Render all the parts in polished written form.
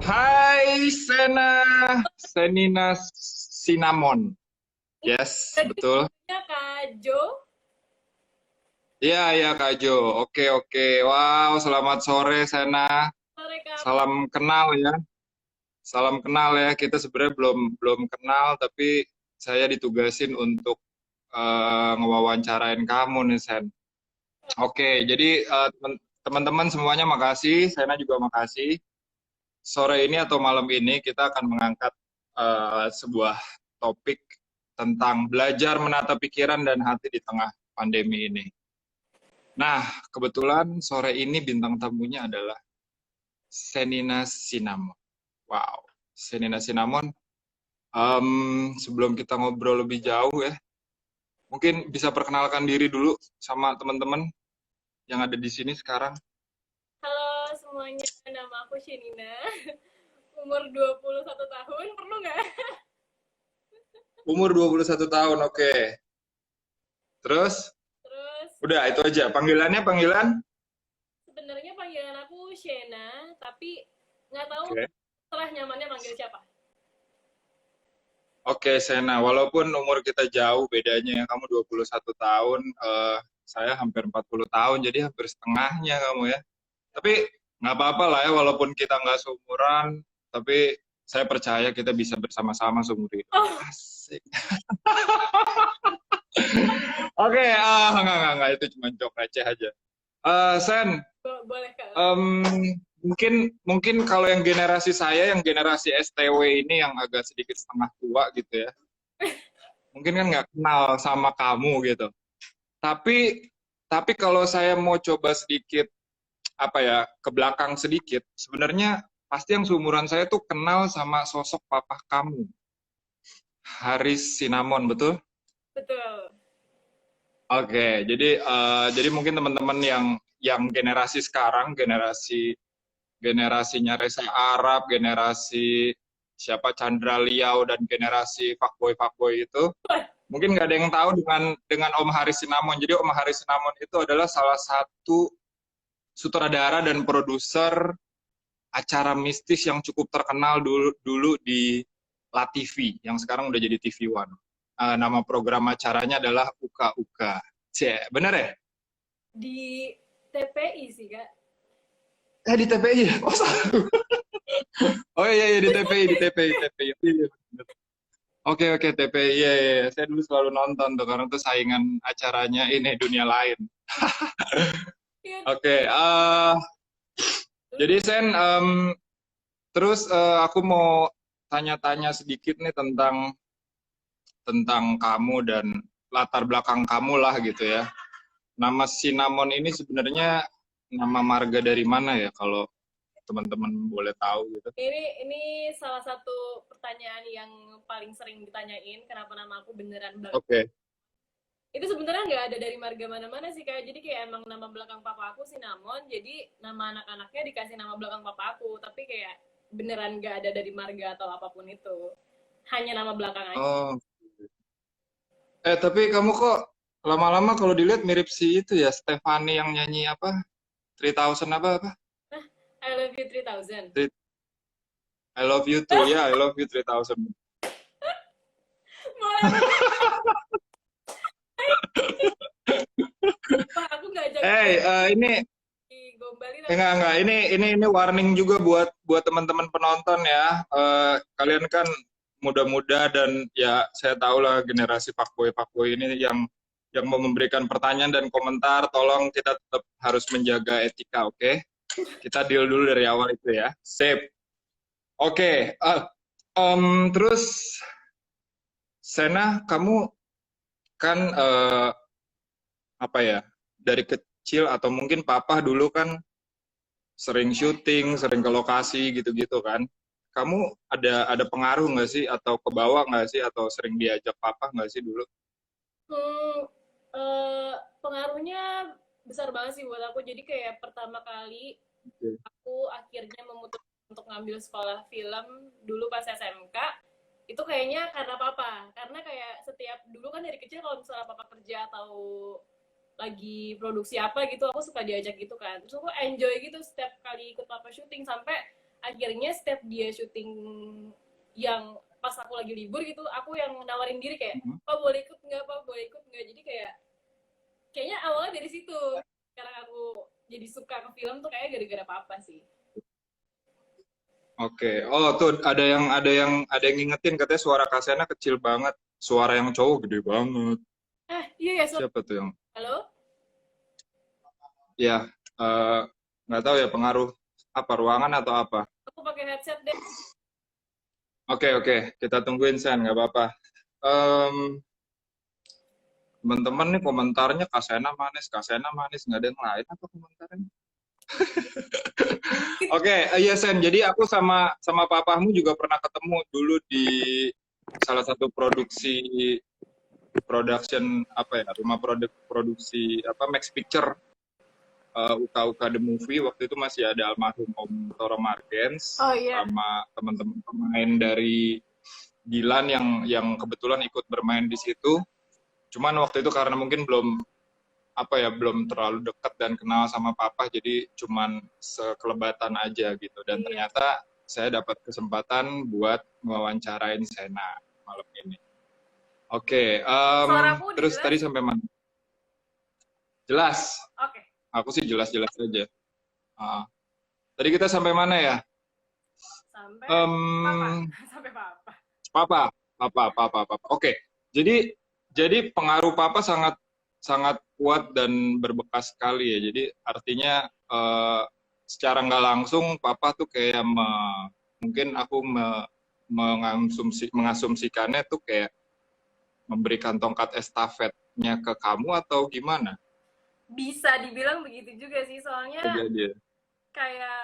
Hai Sena, Senina Cinnamon. Yes, Tadi betul. ya Kak Jo. Iya, iya Kak Jo. Oke, oke. Wow, selamat sore Sena. Sore Kak. Salam kenal ya. Salam kenal ya. Kita sebenarnya belum belum kenal, tapi saya ditugasin untuk ngewawancarain kamu nih Sen. Oke, jadi teman-teman semuanya makasih. Sena juga makasih. Sore ini atau malam ini kita akan mengangkat sebuah topik tentang belajar menata pikiran dan hati di tengah pandemi ini. Nah, kebetulan sore ini bintang tamunya adalah Senina Sinamon. Wow, Senina Sinamon. Sebelum kita ngobrol lebih jauh ya, mungkin bisa perkenalkan diri dulu sama teman-teman yang ada di sini sekarang. Halo semuanya, nama aku Shenina. Umur 21 tahun, perlu nggak? Umur 21 tahun, oke. Terus, Terus udah itu aja. Panggilannya panggilan? sebenarnya panggilan aku Shena, tapi nggak tahu Oke. setelah nyamannya panggil siapa. Oke, Sena, walaupun umur kita jauh bedanya ya, kamu 21 tahun, saya hampir 40 tahun, jadi hampir setengahnya kamu ya. Tapi nggak apa-apa lah ya, walaupun kita nggak seumuran, tapi saya percaya kita bisa bersama-sama seumur hidup. Oh, Asik. Oke, nggak, itu cuma joke receh aja. Sen, boleh Kak. mungkin mungkin kalau yang generasi saya, yang generasi STW ini yang agak sedikit setengah tua gitu ya, mungkin kan nggak kenal sama kamu gitu. Tapi tapi kalau saya mau coba sedikit apa ya ke belakang sedikit, sebenarnya pasti yang seumuran saya tuh kenal sama sosok papa kamu, Haris Sinamon, betul? Betul. Oke, jadi mungkin teman-teman yang generasi sekarang, generasinya Reza Arab, generasi siapa Chandra Liao dan generasi fuckboy itu mungkin nggak ada yang tahu dengan Om Haris Sinamon. Jadi Om Haris Sinamon itu adalah salah satu sutradara dan produser acara mistis yang cukup terkenal dulu dulu di La TV yang sekarang udah jadi TV One. Nama program acaranya adalah Uka Uka. Cek, bener ya? Di TPI sih Kak. Di TPI ya? Oh, salah. Oh iya, iya di TPI, di TPI, TPI. Iya, bener. Oke, oke, TPI. Iya, iya, iya. Saya dulu selalu nonton tuh karena tuh saingan acaranya ini dunia lain. Iya. Oke, jadi Sen, terus aku mau tanya-tanya sedikit nih tentang kamu dan latar belakang kamu lah gitu ya. Nama Cinnamon ini sebenarnya nama marga dari mana ya kalau teman-teman boleh tahu gitu? Ini salah satu pertanyaan yang paling sering ditanyain, kenapa nama aku beneran Bang. Oke. Itu sebenarnya nggak ada dari marga mana-mana sih Kak. Jadi kayak emang nama belakang papa aku Sinamon, jadi nama anak-anaknya dikasih nama belakang papa aku. Tapi kayak beneran nggak ada dari marga atau apapun itu. Hanya nama belakang aja. Oh. Tapi kamu kok lama-lama kalau dilihat mirip si itu ya, Stefani yang nyanyi apa? 3000 apa apa? Nah, I love you 3000. Three- I love you too. Ya, I love you 3000. Mulai Pak, aku nggak jago Ini digombalin. enggak. Ini warning juga buat teman-teman penonton ya. Kalian kan muda-muda dan ya saya tahu lah generasi fuckboy ini yang mau memberikan pertanyaan dan komentar, tolong kita tetap harus menjaga etika, oke? Kita deal dulu dari awal itu ya. Sip. Oke. Terus Sena, kamu kan apa ya? Dari kecil atau mungkin papa dulu kan sering syuting, sering ke lokasi gitu-gitu kan. Kamu ada pengaruh nggak sih atau kebawa nggak sih atau sering diajak papa nggak sih dulu? Hmm, eh, pengaruhnya besar banget sih buat aku. Jadi kayak pertama kali Oke. aku akhirnya memutuskan untuk ngambil sekolah film dulu pas SMK itu kayaknya karena papa, karena kayak setiap dulu kan dari kecil kalau misalnya papa kerja atau lagi produksi apa gitu aku suka diajak gitu kan, terus aku enjoy gitu setiap kali ikut papa syuting sampai akhirnya setiap dia syuting yang pas aku lagi libur gitu, aku yang nawarin diri kayak, Pak boleh ikut nggak, Pak boleh ikut nggak, jadi kayaknya awalnya dari situ. Sekarang aku jadi suka ke film tuh kayak gara-gara papa sih. Oke. Oh, tuh ada yang ngingetin katanya suara Kasena kecil banget. Suara yang cowok gede banget. Iya ya, Siapa tuh yang? halo. Ya, eh, nggak tahu ya pengaruh apa ruangan atau apa. Aku pakai headset deh. Oke, kita tungguin Sen, nggak apa-apa. Em, Teman-teman nih komentarnya Kasena manis, nggak ada yang lain apa komentarnya? Oke, iya Sen. Jadi aku sama papamu juga pernah ketemu dulu di salah satu production apa ya, rumah produksi apa Max Picture, UK The Movie. Waktu itu masih ada almarhum Om Toro Margens Oh iya. sama teman-teman pemain dari Dilan yang kebetulan ikut bermain di situ. Cuman waktu itu karena mungkin belum terlalu dekat dan kenal sama papa, jadi cuman sekelebatan aja gitu. Dan ternyata saya dapat kesempatan buat mewawancarain Sena malam ini. Oke, terus tadi sampai mana? Jelas. Oke. Aku sih jelas-jelas aja. Tadi kita sampai mana ya? Sampai papa. Sampai papa. Papa. Oke. Jadi pengaruh papa sangat kuat dan berbekas sekali ya. Jadi artinya secara nggak langsung papa tuh kayak mungkin aku mengasumsikannya tuh kayak memberikan tongkat estafetnya ke kamu atau gimana? Bisa dibilang begitu juga sih, soalnya kayak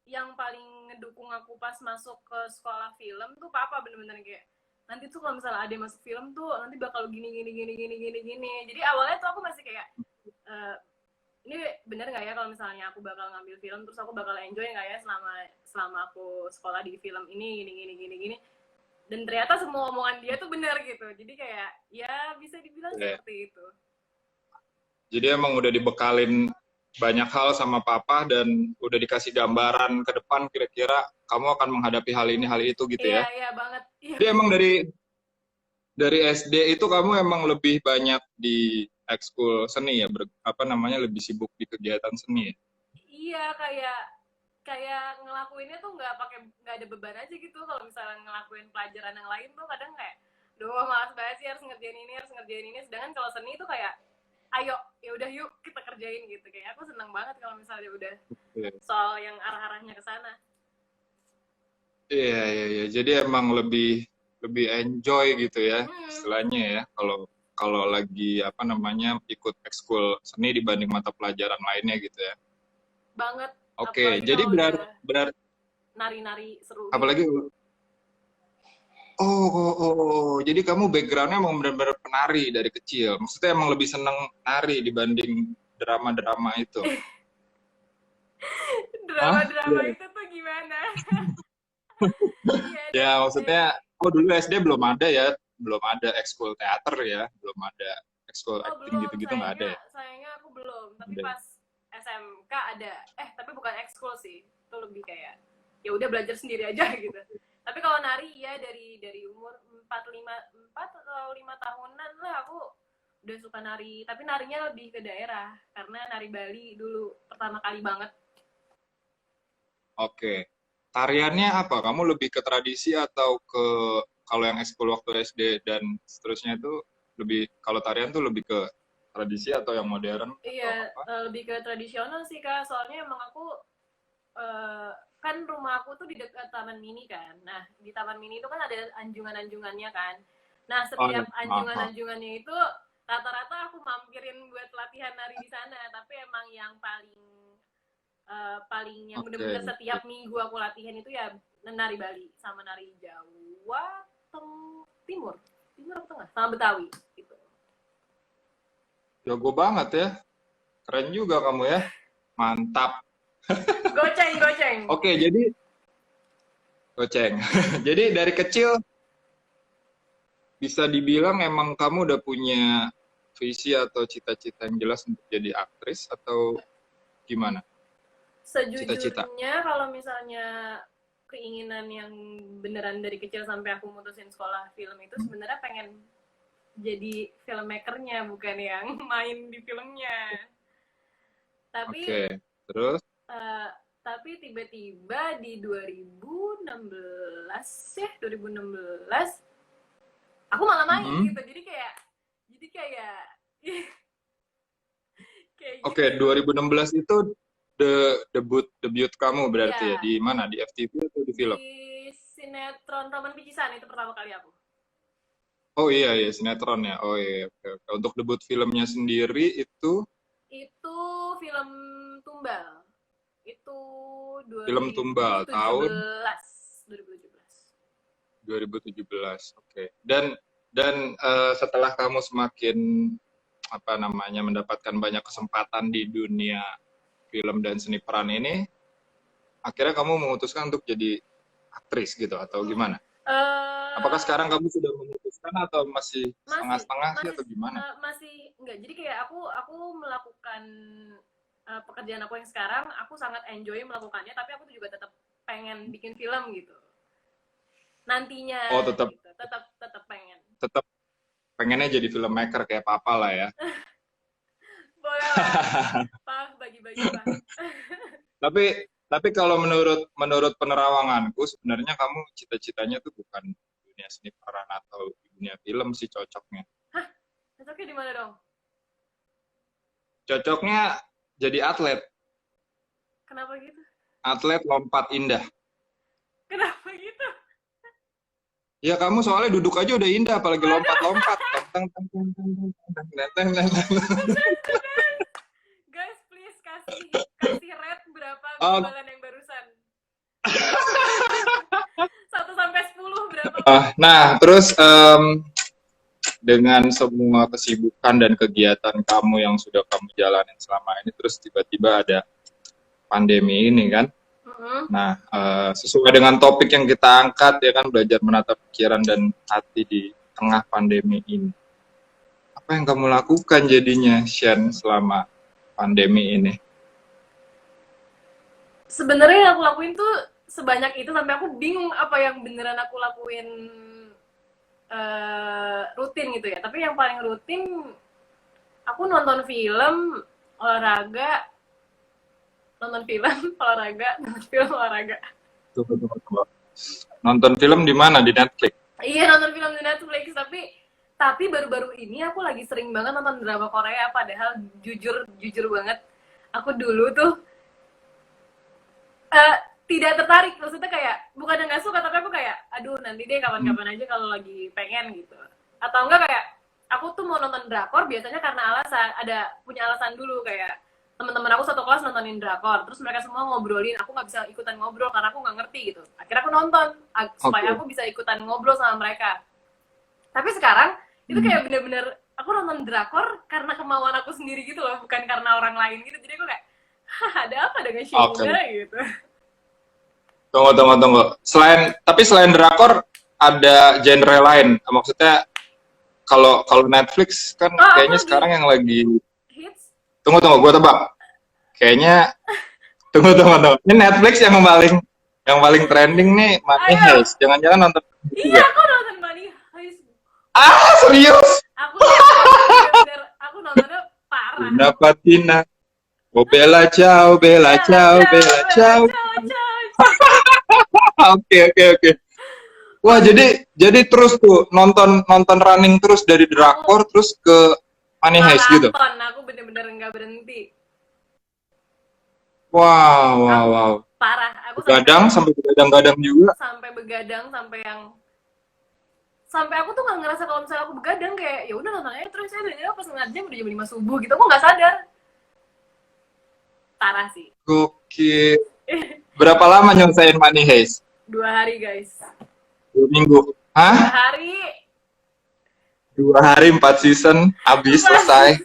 yang paling ngedukung aku pas masuk ke sekolah film tuh papa, bener-bener kayak nanti tuh kalau misalnya ada masuk film tuh nanti bakal gini. Jadi awalnya tuh aku masih kayak ini bener nggak ya kalau misalnya aku bakal ngambil film terus aku bakal enjoy nggak ya selama aku sekolah di film ini gini. Dan ternyata semua omongan dia tuh benar gitu. Jadi kayak ya bisa dibilang seperti itu. Jadi emang udah dibekalin banyak hal sama papa dan udah dikasih gambaran ke depan kira-kira kamu akan menghadapi hal ini hal itu gitu ya. Iya banget. Jadi emang dari SD itu kamu emang lebih banyak di ekskul seni ya, lebih sibuk di kegiatan seni ya? Iya, kayak ngelakuinnya tuh nggak ada beban aja gitu. Kalau misalnya ngelakuin pelajaran yang lain tuh kadang kayak malas banget sih, harus ngerjain ini. Sedangkan kalau seni tuh kayak ayo ya udah yuk kita kerjain gitu. Kayak aku seneng banget kalau misalnya udah soal yang arah-arahnya ke sana. Iya. Jadi emang lebih enjoy gitu ya istilahnya ya kalau lagi ikut ekskul seni dibanding mata pelajaran lainnya gitu ya. Banget. Oke, jadi benar nari-nari seru. Apalagi jadi kamu backgroundnya emang benar-benar penari dari kecil. Maksudnya emang lebih seneng nari dibanding drama-drama itu. Drama-drama itu tuh gimana? Ya maksudnya, dulu SD belum ada ekskul teater ya, belum ada ekskul acting gitu-gitu nggak ada ya? Sayangnya aku belum, tapi pas SMK ada. Tapi bukan ekskul sih, itu lebih kayak ya udah belajar sendiri aja gitu. Tapi kalau nari ya dari umur 4 atau 5 tahunan lah aku udah suka nari, tapi narinya lebih ke daerah karena nari Bali dulu pertama kali banget. Oke. Tariannya apa? Kamu lebih ke tradisi atau kalau yang ekskul waktu SD dan seterusnya itu kalau tarian tuh lebih ke tradisi atau yang modern? Iya, lebih ke tradisional sih Kak. Soalnya emang aku kan rumah aku tuh di dekat Taman Mini kan. Nah, di Taman Mini itu kan ada anjungan-anjungannya kan. Nah, setiap anjungan-anjungannya itu rata-rata aku mampirin buat latihan nari di sana. Tapi emang yang paling yang bener-bener setiap minggu aku latihan itu ya nari Bali sama nari Jawa Timur atau tengah sama Betawi gitu. Jago banget ya, keren juga kamu ya, mantap. Goceng. Oke, jadi goceng. Jadi dari kecil bisa dibilang emang kamu udah punya visi atau cita-cita yang jelas untuk jadi aktris atau gimana? cita-cita? Sejujurnya kalau misalnya keinginan yang beneran dari kecil sampai aku mutusin sekolah film itu sebenarnya pengen jadi filmmakernya, bukan yang main di filmnya. Tapi Oke, terus? eh, tapi tiba-tiba di 2016 ya, 2016 aku malah main Mhm. gitu. Jadi kayak kayak gitu. Oke, 2016 itu debut kamu berarti ya, Iya, di mana? Di FTV atau di di film? sinetron Roman Picisan itu pertama kali aku. Oh iya, iya, sinetron ya. Oh iya, oke, oke. Untuk debut filmnya sendiri itu Itu film Tumbal. Itu film Tumbal tahun 2017. 2017. 2017. Oke. Dan setelah kamu semakin apa namanya mendapatkan banyak kesempatan di dunia film dan seni peran ini, akhirnya kamu memutuskan untuk jadi aktris gitu atau gimana? Apakah Eh sekarang kamu sudah memutuskan atau masih masih setengah-setengah sih masih atau gimana? masih enggak. Jadi kayak aku melakukan pekerjaan aku yang sekarang, aku sangat enjoy melakukannya, tapi aku tuh juga tetap pengen bikin film gitu. Nantinya Oh, tetap gitu. Tetap pengen. tetap pengennya jadi filmmaker kayak papa lah ya. Boleh lah. Pak, bagi-bagi, Pak. Tapi kalau menurut penerawanganku sebenarnya kamu cita-citanya tuh bukan dunia seni peran atau dunia film sih cocoknya. Hah? Cocoknya di mana dong? Cocoknya jadi atlet, Kenapa gitu? atlet lompat indah. Kenapa gitu? Ya kamu soalnya duduk aja udah indah apalagi Waduh. lompat-lompat. Teng teng teng teng teng teng teng teng teng teng. Guys, please kasih rate berapa Oh, gombalan yang barusan. 1 sampai 10 berapa? nah terus dengan semua kesibukan dan kegiatan kamu yang sudah kamu jalanin selama ini, terus tiba-tiba ada pandemi ini kan. Nah, sesuai dengan topik yang kita angkat ya kan, belajar menata pikiran dan hati di tengah pandemi ini. Apa yang kamu lakukan jadinya, Shen, selama pandemi ini? Sebenarnya yang aku lakuin tuh sebanyak itu sampai aku bingung apa yang beneran aku lakuin rutin gitu ya. Tapi yang paling rutin aku nonton film, olahraga, nonton film, olahraga, nonton film, olahraga. Tunggu. Nonton film di mana? Di Netflix? Iya, nonton film di Netflix, tapi baru-baru ini aku lagi sering banget nonton drama Korea, padahal jujur banget aku dulu tuh eh, tidak tertarik. Maksudnya kayak bukan yang nggak suka, tapi aku kayak aduh nanti deh kapan-kapan aja kalau lagi pengen gitu. Atau enggak kayak aku tuh mau nonton drakor biasanya karena punya alasan dulu, kayak teman-teman aku satu kelas nontonin drakor, terus mereka semua ngobrolin, aku nggak bisa ikutan ngobrol karena aku nggak ngerti gitu. Akhirnya aku nonton supaya Oke. aku bisa ikutan ngobrol sama mereka. Tapi sekarang itu kayak bener-bener aku nonton drakor karena kemauan aku sendiri gitu loh, bukan karena orang lain gitu. Jadi aku kayak, hah, ada apa dengan Oke. Sheila gitu. Tunggu. Tapi selain drakor ada genre lain. Maksudnya kalau Netflix kan Oh, aku kayaknya lagi sekarang yang lagi hits. tunggu gue tebak. Kayaknya tunggu. Ini Netflix yang paling trending nih Money Ayo. Heist. Jangan-jangan nonton Iya, juga. aku nonton Money Heist. Ah, serius? Aku bener-bener, aku nontonnya parah. Dapat Tina. Oh, Bella ciao. Oke. Wah, jadi terus tuh nonton running terus dari drakor terus ke Money Heist gitu. Maraton, aku bener-bener nggak berhenti. Wow. Parah, aku Sampai begadang juga. sampai begadang, sampai aku tuh nggak ngerasa kalau misalnya aku begadang, kayak ya udah nonton aja terus. Saya bener pas ngeliat jam udah jam 5 subuh gitu, aku nggak sadar. Parah sih. Gokil. Berapa lama nyelesain Money Heist? 2 hari guys. 2 minggu. 2 Hah? hari. 2 hari 4 season habis selesai.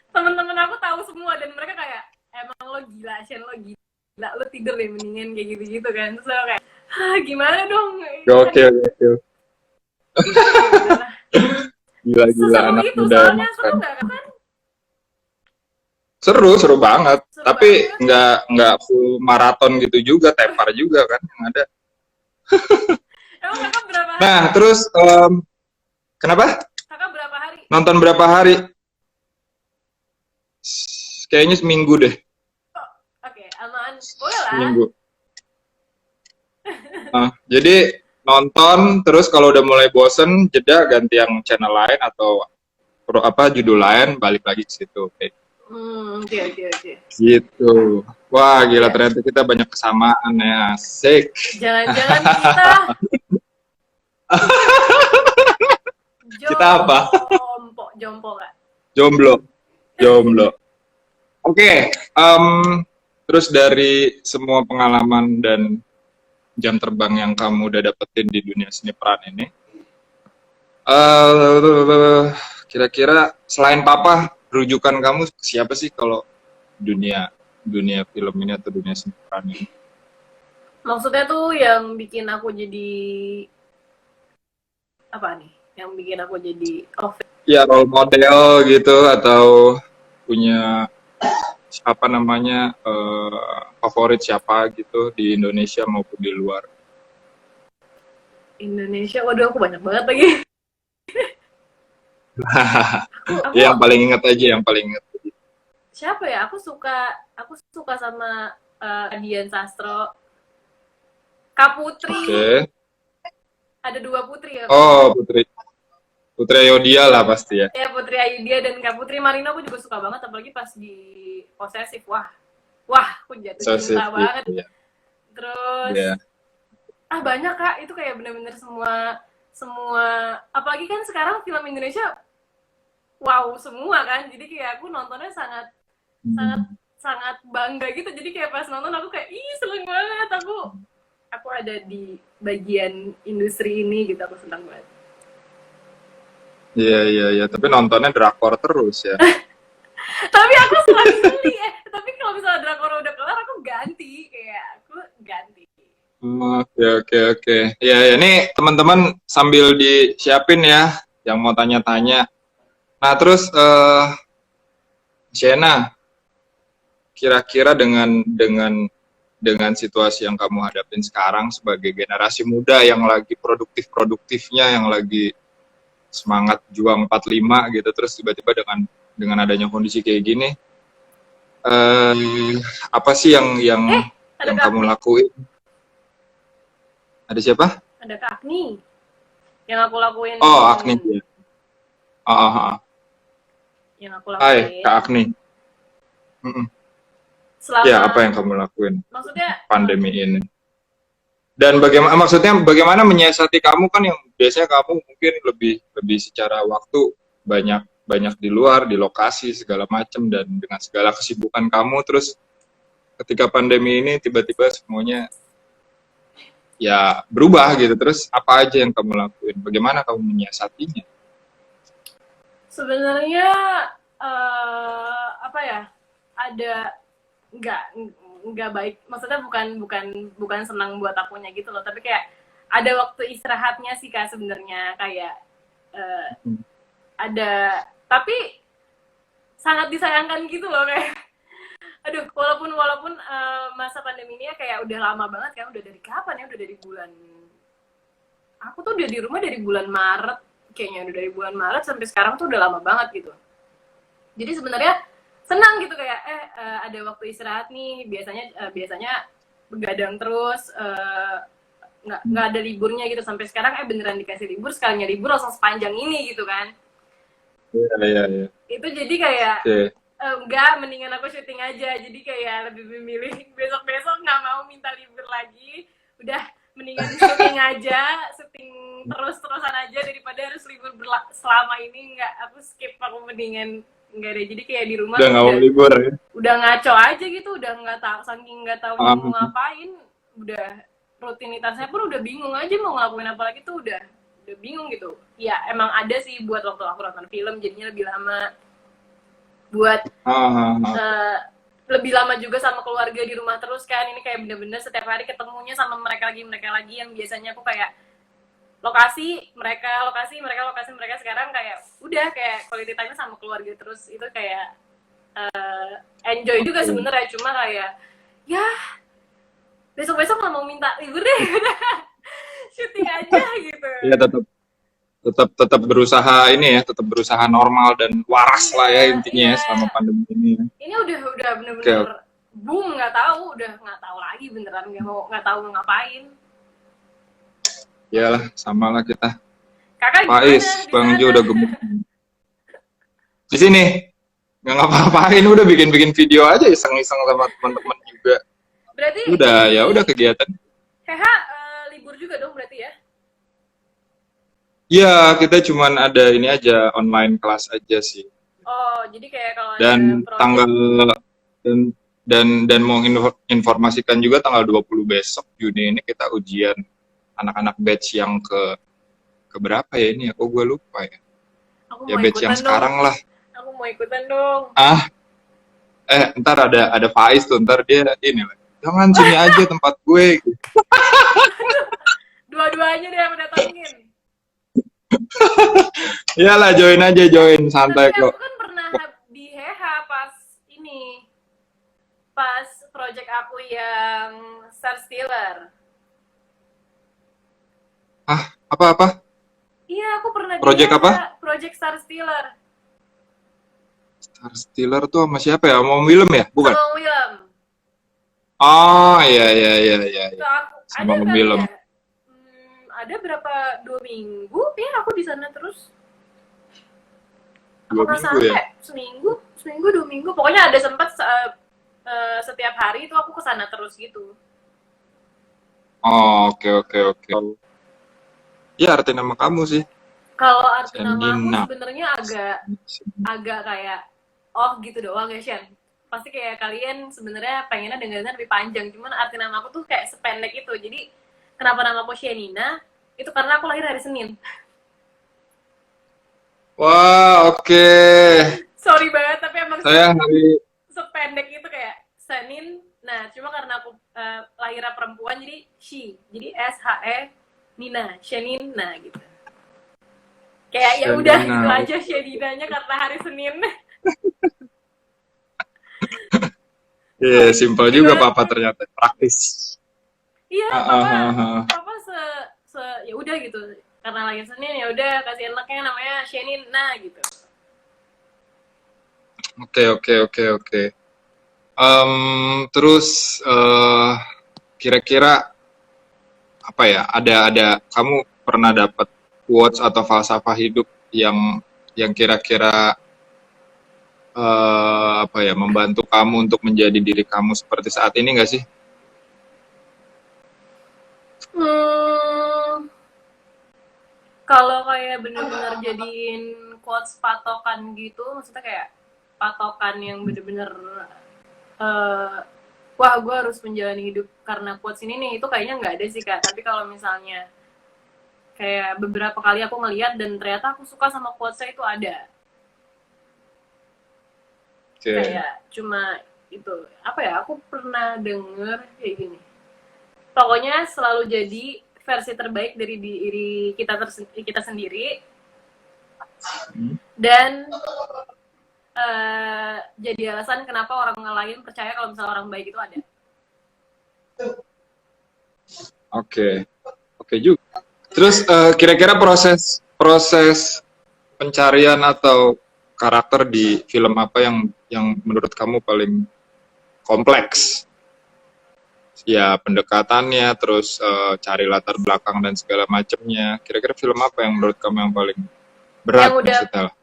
Temen-temen aku tahu semua dan mereka kayak emang lo gila, Shen, lo gila, lo tidur deh mendingan kayak gitu kan. Terus lo kayak, gimana dong? Gokil. Gila Seseru anak itu muda soalnya, emang seru kan. nggak kan? Seru banget. Seru Tapi banget. nggak full maraton gitu juga, tepar juga kan yang ada. Emang kakak berapa hari? Nah, terus kenapa? Kakak berapa hari? Nonton berapa hari? Kayaknya seminggu deh, Oh, oke, aman. Boleh lah. seminggu. Jadi nonton terus kalau udah mulai bosen jeda ganti yang channel lain atau judul lain balik lagi ke situ. Oke. Oke, oke, oke. Gitu. Wah, gila Ya, ternyata kita banyak kesamaan ya. Asik. jangan-jangan kita Kita apa? jompo kak. Jomblo. Jomblo. Oke, terus dari semua pengalaman dan jam terbang yang kamu udah dapetin di dunia seni peran ini, kira-kira selain papa, rujukan kamu siapa sih kalau dunia dunia film ini atau dunia seni peran ini? Maksudnya tuh yang bikin aku jadi apa nih? Yang bikin aku jadi Ya role model gitu atau punya apa namanya favorit siapa gitu di Indonesia maupun di luar? Indonesia. Waduh, aku banyak banget lagi. Aku Yang paling inget aja, yang paling inget. siapa ya? Aku suka sama Dian Sastro, Kak Putri. Oke. Ada 2 putri ya. Oh, Putri Ayodhya lah pasti ya. Ya, Putri Ayudhya dan Kak Putri Marino aku juga suka banget, apalagi pas di Posesif. Wah, aku jatuh Sosif cinta gitu banget. ya. Terus Ya. banyak kak, itu kayak bener-bener semua semua apalagi kan sekarang film Indonesia wow semua kan, jadi kayak aku nontonnya sangat sangat sangat bangga gitu, jadi kayak pas nonton aku kayak ih seneng banget, aku ada di bagian industri ini gitu, aku senang banget. Iya, iya, iya. Tapi nontonnya drakor terus ya. Tapi aku selang-seli tapi kalau misalnya drakor udah kelar aku ganti, kayak aku ganti. Oke, oke, oke. Ya, ya, ini teman-teman sambil disiapin ya, yang mau tanya-tanya. Nah, terus Shena, kira-kira dengan situasi yang kamu hadapin sekarang sebagai generasi muda yang lagi produktif-produktifnya, yang lagi semangat juang 45 gitu, terus tiba-tiba dengan adanya kondisi kayak gini, apa sih yang kamu lakuin? Ada siapa? Ada Kak Agni yang aku lakuin. Oh, Agni ya. Yang aku Hai, lakuin Kak Agni. selama Ya, apa yang kamu lakuin maksudnya pandemi ini? Dan bagaimana menyiasati, kamu kan yang biasanya kamu mungkin lebih secara waktu banyak banyak di luar, di lokasi segala macam, dan dengan segala kesibukan kamu, terus ketika pandemi ini tiba-tiba semuanya ya berubah gitu, terus apa aja yang kamu lakuin? Bagaimana kamu menyiasatinya? sebenarnya apa ya, ada nggak nggak baik, maksudnya bukan senang buat akunya gitu loh, tapi kayak ada waktu istirahatnya sih kak sebenarnya, kayak ada, tapi sangat disayangkan gitu loh, kayak aduh, walaupun masa pandemi ini ya kayak udah lama banget kan, udah dari kapan ya, udah dari bulan, aku tuh udah di rumah dari bulan Maret kayaknya, udah dari bulan Maret sampai sekarang tuh udah lama banget gitu. Jadi sebenarnya senang gitu, kayak ada waktu istirahat nih, biasanya begadang terus, nggak ada liburnya gitu, sampai sekarang beneran dikasih libur, sekalinya libur langsung sepanjang ini gitu kan. Iya, iya, iya. Itu jadi kayak Okay. enggak, mendingan aku syuting aja, jadi kayak lebih memilih besok-besok nggak mau minta libur lagi, udah mendingan syuting aja, syuting terus-terusan aja daripada harus libur selama ini. Nggak, aku skip, aku mendingan nggak deh, jadi kayak di rumah Udah nggak mau libur ya? udah ngaco aja gitu, udah nggak tahu, saking nggak tahu mau ngapain, udah rutinitasnya pun udah bingung aja mau ngelakuin apa lagi tuh, udah bingung gitu. Ya emang ada sih buat waktu aku nonton film jadinya lebih lama, buat lebih lama juga sama keluarga di rumah terus kan, ini kayak bener-bener setiap hari ketemunya sama mereka lagi, yang biasanya aku kayak lokasi mereka, sekarang kayak udah kayak quality time sama keluarga terus, itu kayak enjoy juga sebenarnya, cuma kayak ya besok-besok nggak mau minta libur deh, udah syuting aja gitu. Iya, tetap tetap tetap berusaha ini ya, tetap berusaha normal dan waras lah Iya, ya intinya iya. ya selama pandemi ini ya. Ini udah Oke, bener-bener oke. boom, udah nggak tahu lagi beneran, nggak tahu mau ngapain. Iyalah, sama lah kita. Kakak gimana Faiz, di Bang Jo sana? udah gemuk. Di sini nggak ngapa-ngapain, udah bikin-bikin video aja iseng-iseng sama teman-teman juga. Berarti Udah di ya udah kegiatan. Heha libur juga dong berarti ya? Iya, kita cuman ada ini aja online kelas aja sih. Oh, jadi kayak kalau ada Dan project. tanggal dan dan mau informasikan juga tanggal 20 besok Juni ini kita ujian anak-anak batch yang ke berapa ya ini ya? Kok gue lupa ya. Aku Ya mau batch yang ikutan dong. sekarang lah. Aku mau ikutan dong. Ah, ntar ada Faiz tuh, ntar dia ini lah. Jangan sini aja tempat gue. Dua-duanya deh aku datangin. Iyalah join aja, join Tapi santai aku kok. kan pernah di Heha pas ini, pas project aku yang Star Stealer. Ah, apa-apa? Iya, aku pernah di Project apa? Heha, project Star Stealer. Star Stealer tuh sama siapa ya? Mau Willem ya? Bukan. Sama William. Oh, iya iya iya iya. Itu aku, Sama ada Om kali Willem. ya? Ada berapa, 2 minggu? Ya aku di sana terus. Apa 2 nggak minggu ya? sampai seminggu 2 minggu, pokoknya ada sempat setiap hari itu aku kesana terus gitu. Oh, oke oke oke. Ya arti nama kamu sih. Kalau arti nama aku Shenina. sebenarnya agak kayak oh gitu doang ya Shen. Pasti kayak kalian sebenarnya pengennya dengarnya lebih panjang, cuman arti nama aku tuh kayak sependek itu. Jadi kenapa nama aku Shenina? Itu karena aku lahir hari Senin. Wah, oke. Sorry banget, tapi emang Saya hari sependek itu kayak Senin. Nah, cuma karena aku lahirnya perempuan jadi she. Jadi SHE Nina, Shenina gitu. Kayak ya udah gitu Shenina. aja Sheninanya karena hari Senin. Iya, Sorry, simpel sedih juga banget. papa ternyata. Praktis. Iya, Ah, ah, papa ah, ah. papa ya udah gitu. Karena lahir Senin ya udah kasih anaknya namanya Shenina gitu. Oke oke oke oke. Terus kira-kira apa ya? Ada kamu pernah dapat quotes atau falsafah hidup yang kira-kira apa ya membantu kamu untuk menjadi diri kamu seperti saat ini nggak sih? Hmm, kalau kayak bener-bener jadiin quotes patokan gitu, maksudnya kayak patokan yang bener-bener eh, wah gue harus menjalani hidup karena quotes ini nih, itu kayaknya nggak ada sih Kak. Tapi kalau misalnya kayak beberapa kali aku ngeliat dan ternyata aku suka sama quotesnya itu ada. Oke. Kayak cuma itu, apa ya, aku pernah denger kayak gini. Pokoknya selalu jadi versi terbaik dari diri kita sendiri, Hmm. dan jadi alasan kenapa orang lain percaya kalau misalnya orang baik itu ada. Oke. Oke juga. Terus kira-kira proses proses pencarian atau karakter di film apa yang menurut kamu paling kompleks? Ya pendekatannya, terus cari latar belakang dan segala macamnya. Kira-kira film apa yang menurut kamu yang paling Yang berat udah maksudnya lah?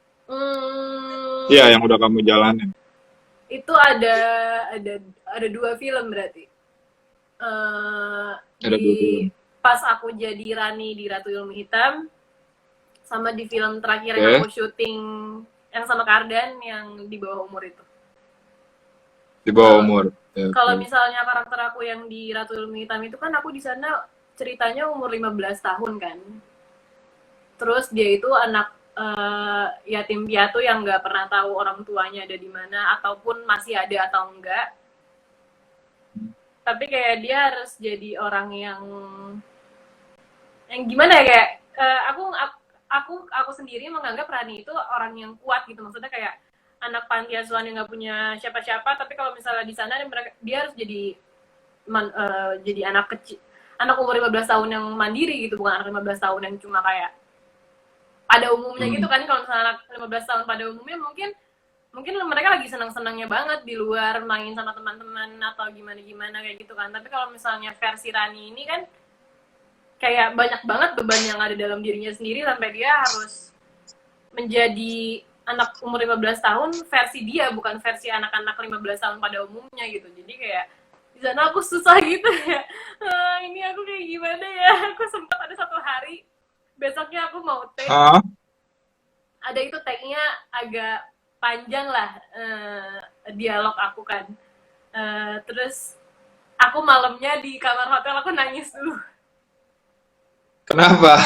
Iya, hmm, yang udah kamu jalanin. itu ada 2 film berarti. Ada Di 2 film. pas aku jadi Rani di Ratu Ilmu Hitam, sama di film terakhir yang Oke. aku syuting yang sama Kardan yang di bawah umur itu. Di bawah umur. Ya, Kalau oke. misalnya karakter aku yang di Ratu Ilmu Hitam itu kan aku di sana ceritanya umur 15 tahun kan. Terus dia itu anak yatim piatu yang nggak pernah tahu orang tuanya ada di mana ataupun masih ada atau enggak. Tapi kayak dia harus jadi orang yang gimana ya, kayak aku sendiri menganggap Rani itu orang yang kuat gitu, maksudnya kayak anak panti asuhan yang nggak punya siapa-siapa, tapi kalau misalnya di sana dia harus jadi anak kecil, anak umur 15 tahun yang mandiri gitu, bukan anak 15 tahun yang cuma kayak pada umumnya gitu kan. Kalau misalnya anak 15 tahun pada umumnya mungkin mereka lagi senang-senangnya banget di luar main sama teman-teman atau gimana kayak gitu kan. Tapi kalau misalnya versi Rani ini kan kayak banyak banget beban yang ada dalam dirinya sendiri sampai dia harus menjadi anak umur 15 tahun versi dia, bukan versi anak-anak 15 tahun pada umumnya gitu. Jadi kayak di sana aku susah gitu ya. Ini aku kayak gimana ya? Aku sempat ada satu hari besoknya aku mau take. Ada itu take-nya agak panjang lah, dialog aku kan. Terus aku malamnya di kamar hotel aku nangis dulu. Kenapa?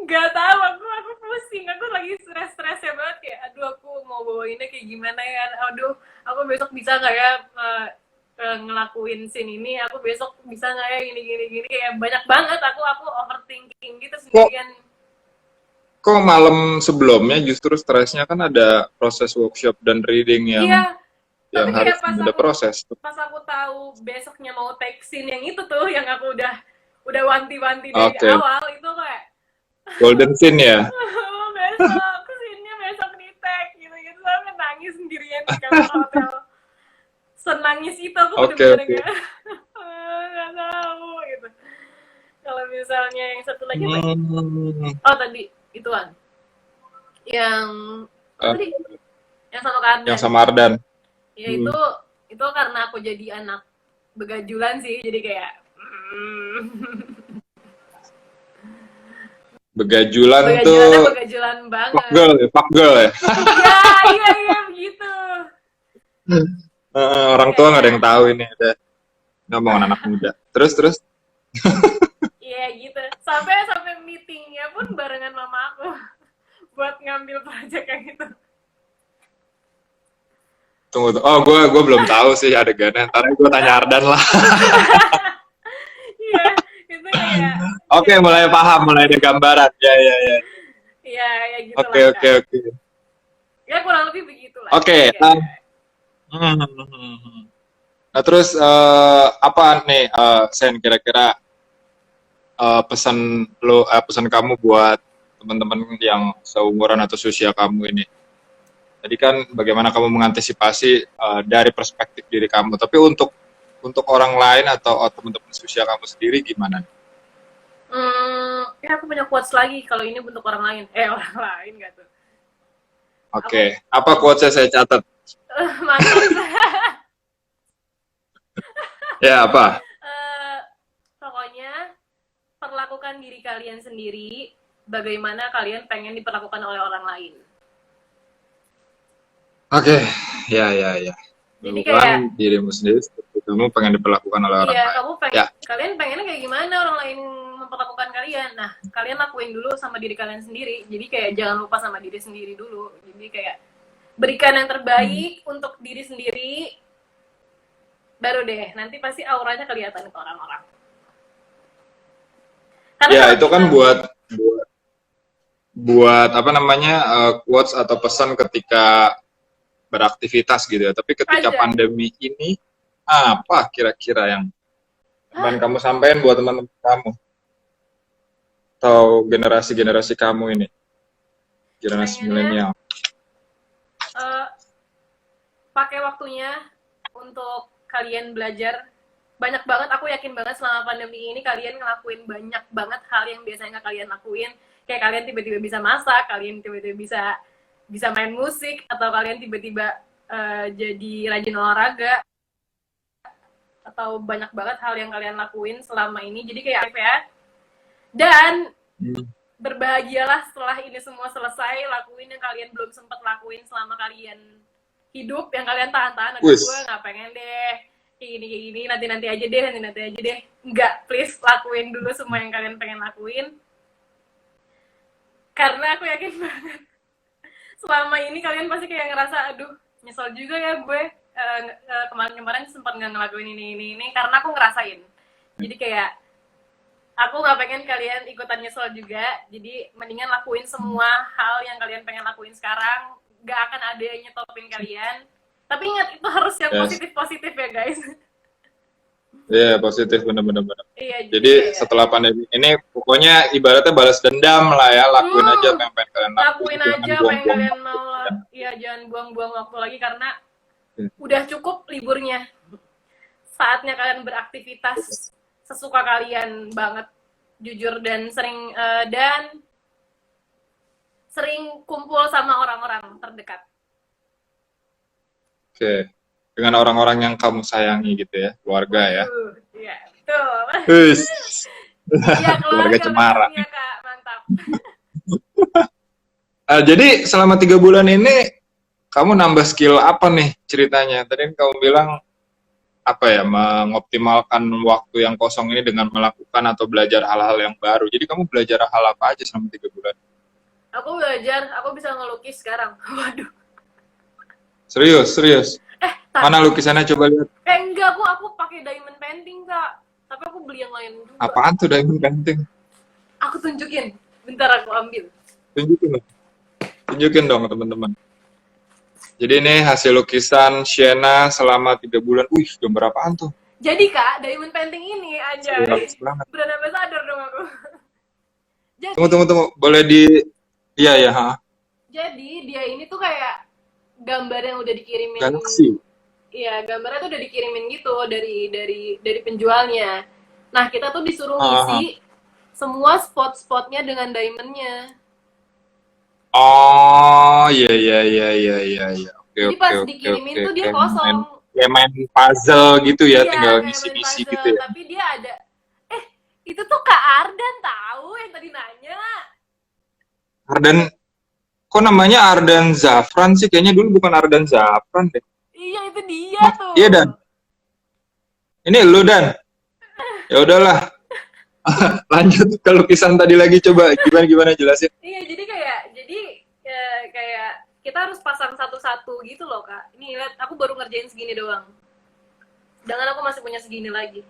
Gak tahu, aku pusing, aku lagi stres-stresnya banget ya. Aduh, aku mau bawainnya kayak gimana ya? Aduh, aku besok bisa nggak ya ngelakuin scene ini? Aku besok bisa nggak ya gini kayak banyak banget aku overthinking gitu sendirian. Kok malam sebelumnya justru stresnya kan ada proses workshop dan reading yang tapi harus kayak ada proses. Pas aku tahu besoknya mau take scene yang itu tuh, yang aku udah wanti-wanti dari awal itu kayak golden scene ya. besok scene-nya besok di tag gitu sampai nangis sendirian di kamar hotel. Senangis itu aku bener-bener nggak tahu gitu. Kalau misalnya yang satu lagi tadi ituan yang tadi yang sama Ardan. Yang sama Ardan. Ya itu karena aku jadi anak begajulan sih, jadi kayak begajulan tuh begajulan banget. Fuck girl ya. Iya begitu. Orang tua nggak ada yang tahu ini, ada ngomong anak muda. Terus Iya gitu. Sampai meetingnya pun barengan mama aku buat ngambil proyek kayak gitu. Tunggu. Oh, gue belum tahu sih adegannya. Ntar gue tanya Ardan lah. Iya, itu kayak. Oke, mulai paham, mulai ada gambaran. Ya. Iya, ya gitu Oke. Ya kurang lebih begitulah. Oke. Nah terus apa nih Sen kira-kira pesan kamu buat teman-teman yang seumuran atau seusia kamu ini? Tadi kan bagaimana kamu mengantisipasi dari perspektif diri kamu, tapi untuk orang lain atau teman-teman seusia kamu sendiri gimana? Ya aku punya quotes lagi kalau ini untuk orang lain. Orang lain nggak tuh? Oke. Apa quotes-nya saya catat? Mantap. Ya apa? Pokoknya perlakukan diri kalian sendiri bagaimana kalian pengen diperlakukan oleh orang lain. Oke. Ya. Jadi kayak dirimu sendiri seperti kamu pengen diperlakukan oleh orang lain. Iya, kamu pengen, kalian pengennya kayak gimana orang lain memperlakukan kalian. Nah, kalian lakuin dulu sama diri kalian sendiri. Jadi kayak jangan lupa sama diri sendiri dulu. Jadi kayak berikan yang terbaik untuk diri sendiri. Baru deh, nanti pasti auranya kelihatan ke orang-orang. Ya, itu kan buat apa namanya quotes atau pesan ketika beraktivitas gitu ya. Tapi ketika pandemi ini, apa kira-kira yang akan kamu sampaikan buat teman-teman kamu atau generasi kamu ini, generasi milenial? Pakai waktunya untuk kalian belajar banyak banget. Aku yakin banget selama pandemi ini kalian ngelakuin banyak banget hal yang biasanya nggak kalian lakuin. Kayak kalian tiba-tiba bisa masak, kalian tiba-tiba bisa main musik, atau kalian tiba-tiba jadi rajin olahraga, atau banyak banget hal yang kalian lakuin selama ini. Jadi kayak ya, dan berbahagialah setelah ini semua selesai. Lakuin yang kalian belum sempat lakuin selama kalian hidup, yang kalian tahan-tahan. Gue nggak pengen deh kayak gini, nanti aja deh. Enggak, please lakuin dulu semua yang kalian pengen lakuin, karena aku yakin banget selama ini kalian pasti kayak ngerasa aduh nyesel juga ya gue kemarin sempat nggak ngelakuin ini, karena aku ngerasain. Jadi kayak aku nggak pengen kalian ikutan nyesel juga. Jadi mendingan lakuin semua hal yang kalian pengen lakuin sekarang. nggak akan ada yang nyetopin kalian. Tapi ingat, itu harus yang Yes. positif-positif ya guys. Iya, positif bener-bener. Iya, Jadi kayak setelah pandemi ini pokoknya ibaratnya balas dendam lah ya, lakuin aja apa yang pengen kalian lakuin jangan aja apa yang buang-buang kalian waktu. mau. Iya, jangan buang-buang waktu lagi karena Ya. udah cukup liburnya. Saatnya kalian beraktivitas sesuka kalian banget, jujur, dan sering kumpul sama orang-orang terdekat. Oke. Dengan orang-orang yang kamu sayangi gitu ya, keluarga ya. Iya, betul. Wis. Iya, Keluarga cemara. bentuknya, Kak. Mantap. Jadi selama 3 bulan ini kamu nambah skill apa nih ceritanya? Tadi kan kamu bilang apa ya, mengoptimalkan waktu yang kosong ini dengan melakukan atau belajar hal-hal yang baru. Jadi kamu belajar hal apa aja selama 3 bulan? Aku belajar, aku bisa ngelukis sekarang. Waduh. Serius. Mana lukisannya, coba lihat. Enggak, aku pakai diamond painting, Kak. Tapi aku beli yang lain juga. Apaan tuh diamond painting? Aku tunjukin. Bentar aku ambil. Tunjukin dong teman-teman. Jadi ini hasil lukisan Sienna selama 3 bulan. Wih, gambar apaan tuh? Jadi Kak, diamond painting ini aja. Bagus banget. Brand ambassador dong aku. Jadi, Tunggu. Boleh Iya ya, ha. Jadi dia ini tuh kayak gambar yang udah dikirimin. Galaxy. Iya, gambarnya tuh udah dikirimin gitu dari penjualnya. Nah, kita tuh disuruh ngisi semua spot-spotnya dengan diamondnya. Oh, iya. Oke. Jadi pas dikirimin tuh dia kosong. Kayak main puzzle gitu ya, Iya, tinggal kayak ngisi-ngisi main puzzle, gitu ya. Tapi dia ada, itu tuh Kak Ardan tahu yang tadi nanya. Ardan, kok namanya Ardan Zafran sih? Kayaknya dulu bukan Ardan Zafran deh. Iya, itu dia tuh. Iya, Dan. Ini lu, Dan. Ya udahlah. Lanjut ke lukisan tadi lagi, coba gimana jelasin. Iya, jadi kayak kita harus pasang satu-satu gitu loh, Kak. Ini lihat, aku baru ngerjain segini doang. Sedangkan aku masih punya segini lagi.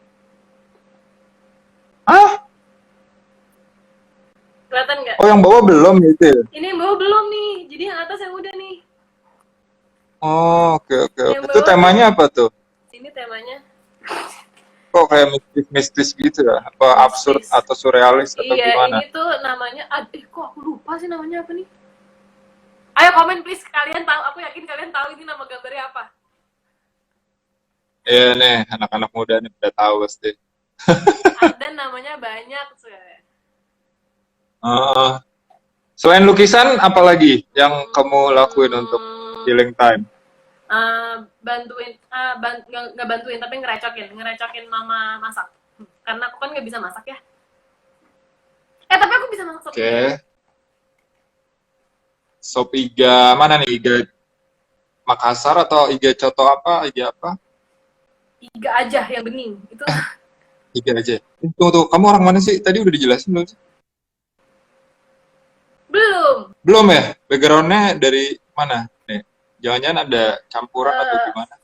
Kelihatan nggak? Oh, yang bawah belum gitu ya? Ini yang bawah belum nih, jadi yang atas yang udah nih. Oh, oke. Yang Itu bawah temanya apa tuh? Ini temanya. Kok kayak mistis gitu ya? Apa absurd atau surrealis atau gimana? Ini tuh namanya, kok aku lupa sih namanya apa nih? Ayo komen please, kalian tahu, aku yakin kalian tahu ini nama gambarnya apa. Iya nih, anak-anak muda nih udah tahu pasti. Ada namanya banyak sebenarnya. Selain lukisan, apa lagi yang kamu lakuin untuk healing time? Nggak bantuin tapi ngerecokin mama masak, karena aku kan nggak bisa masak ya. Tapi aku bisa masak sop. Oke. Sop iga mana nih? Iga Makassar atau iga coto apa? Iga apa? Iga aja yang bening itu. Iga aja. Tunggu, kamu orang mana sih? Tadi udah dijelasin belum sih? Belum ya? Backgroundnya dari mana nih? Jangan-jangan ada campuran atau gimana?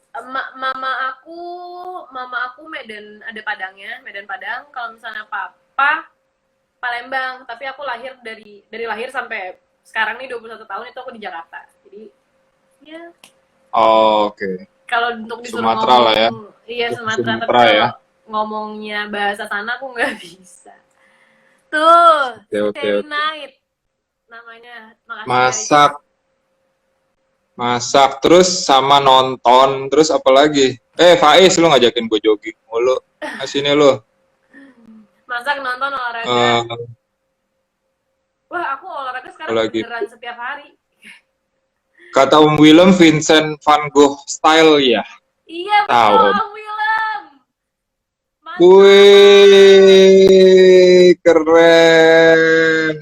Mama aku Medan, ada Padangnya, Medan Padang. Kalau misalnya papa Palembang, tapi aku lahir dari lahir sampai sekarang nih 21 tahun itu aku di Jakarta. Jadi ya. Oh, oke. Kalau untuk disuruh Sumatera ngomong, lah ya. Iya, Sumatera, tapi ya. kalau ngomongnya bahasa sana aku nggak bisa. Tuh, Stay Night namanya. Makasih, Masak terus sama nonton, terus apa lagi? Faiz, lu ngajakin gue jogging mulu. Sini lu. Masak, nonton, olahraga. Wah, aku olahraga sekarang beneran setiap hari. Kata Om Willem, Vincent van Gogh style ya? Iya, betul, Om Willem. Wih, keren.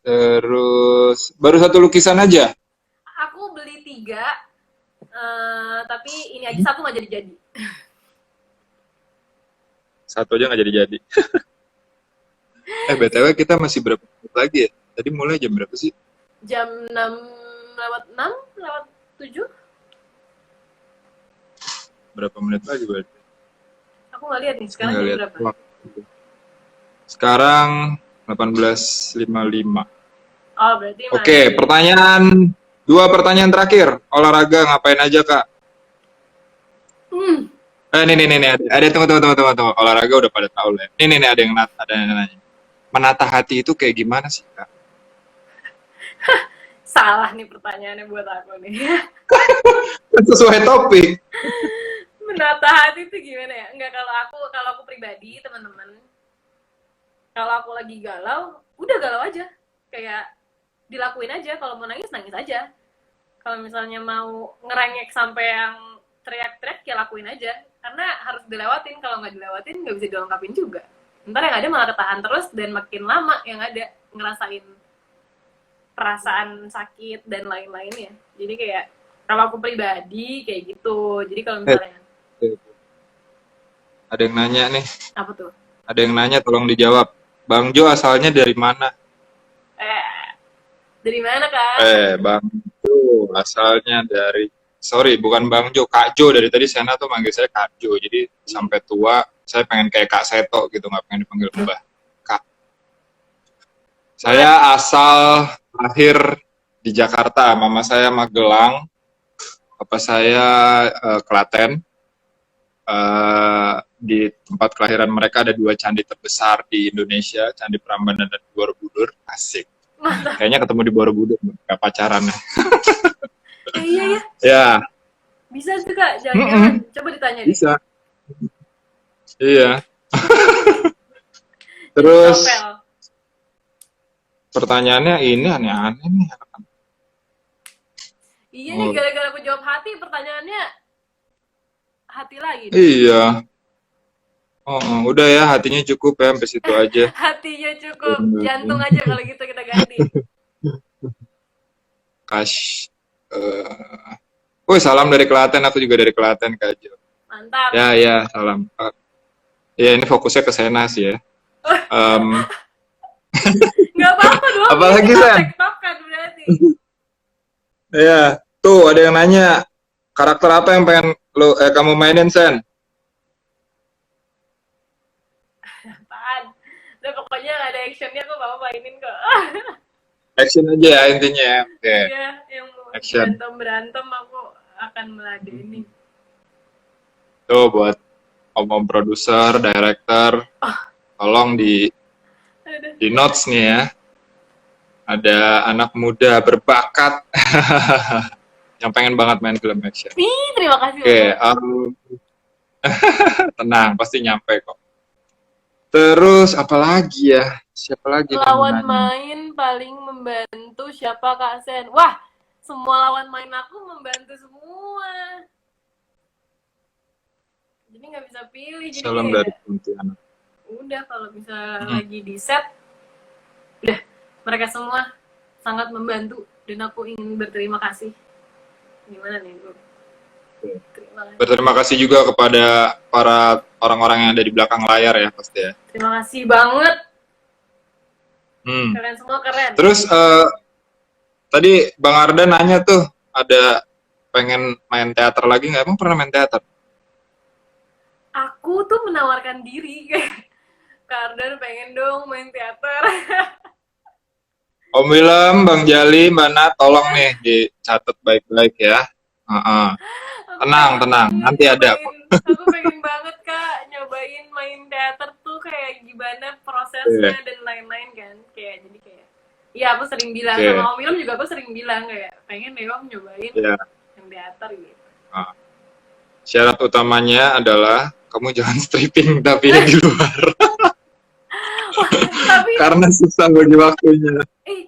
Terus, baru satu lukisan aja? Aku beli 3, tapi ini aja satu nggak jadi-jadi. Satu aja nggak jadi-jadi. BTW kita masih berapa menit lagi ya? Tadi mulai jam berapa sih? Jam 6:07. Berapa menit lagi berarti? Aku nggak lihat nih, sekarang jam berapa? Sekarang 18.55. Oh, berarti Oke, masih. dua pertanyaan terakhir. Olahraga ngapain aja, Kak? Hmm, Nih, ada tunggu. Olahraga udah pada tahu lah. Nih, ada yang nanya. Menata hati itu kayak gimana sih, Kak? salah nih pertanyaannya buat aku nih. Sesuai topik. Menata hati itu gimana ya? Enggak, kalau aku pribadi, teman-teman, kalau aku lagi galau, udah galau aja. Kayak dilakuin aja, kalau mau nangis nangis aja. Kalau misalnya mau ngerengek sampai yang teriak-teriak, ya lakuin aja. Karena harus dilewatin, kalau nggak dilewatin nggak bisa dilengkapin juga. Ntar yang ada malah ketahan terus dan makin lama yang ada ngerasain perasaan sakit dan lain-lainnya. Jadi kayak kalau aku pribadi kayak gitu. Jadi kalau Eh, misalnya Ada yang nanya nih. apa tuh? Ada yang nanya, tolong dijawab. Bang Jo asalnya dari mana? Eh, dari mana kak? Bang Jo asalnya dari, sorry, bukan Bang Jo, Kak Jo. Dari tadi Sena tuh manggil saya Kak Jo. Jadi sampai tua, saya pengen kayak Kak Seto gitu, nggak pengen dipanggil Mbah. Kak. Boleh. Saya asal lahir di Jakarta. Mama saya Magelang, papa saya Klaten. Di tempat kelahiran mereka ada dua candi terbesar di Indonesia, Candi Prambanan dan Borobudur. Asik. Mantap. Kayaknya ketemu di Borobudur, nggak pacaran. Iya ya. Ya, Bisa tuh kak, jangan-jangan. Coba ditanya deh. bisa. Iya. Jadi Terus novel. pertanyaannya ini aneh-aneh nih. Iya nih, Oh, gara-gara aku jawab hati, pertanyaannya hati lagi nih. iya. Udah ya, hatinya cukup ya, sampai situ aja. Hatinya cukup, jantung aja kalau gitu kita ganti. Kash. Salam dari Klaten, aku juga dari Klaten, Kak Jo. Mantap. Ya, salam. Ya, ini fokusnya ke Sena sih ya. Nggak apa-apa dong, Apalagi, kita Sen? tektokan berarti. Ya, tuh ada yang nanya, karakter apa yang pengen kamu mainin, Sen? Apaan? Udah pokoknya nggak ada actionnya kok, bapak mainin kok. Action aja ya intinya ya. Oke, Iya, yang mau action. berantem aku akan meladeni. Tuh buat om produser, director, tolong di notes nih ya. Ada anak muda berbakat yang pengen banget main film action. Ih, terima kasih. Oke, tenang, pasti nyampe kok. Terus apa lagi ya? Siapa lagi nih lawan yang main paling membantu siapa Kak Sen? Wah, semua lawan main aku membantu semua. Jadi nggak bisa pilih. Jadi salam kayak dari Pontianak. udah kalau bisa lagi di set, udah mereka semua sangat membantu dan aku ingin berterima kasih. Gimana nih bro? Terima kasih. Berterima kasih juga kepada para orang-orang yang ada di belakang layar ya pasti ya. Terima kasih banget. Kalian semua keren. Terus tadi Bang Arda nanya tuh ada pengen main teater lagi nggak? Emang pernah main teater? Aku tuh menawarkan diri Kak Ardan pengen dong main teater. Om Willem, Bang Jali, Mbak Nat, tolong nih dicatat baik-baik ya. Tenang, nanti ada kok. Aku pengen banget Kak nyobain main teater tuh kayak gimana prosesnya dan lain-lain kan. Kayak jadi kayak, iya aku sering bilang sama Om Willem juga aku sering bilang kayak pengen deh Om nyobain main teater gitu. Syarat utamanya adalah kamu jangan stripping tapi di luar. Karena susah bagi waktunya.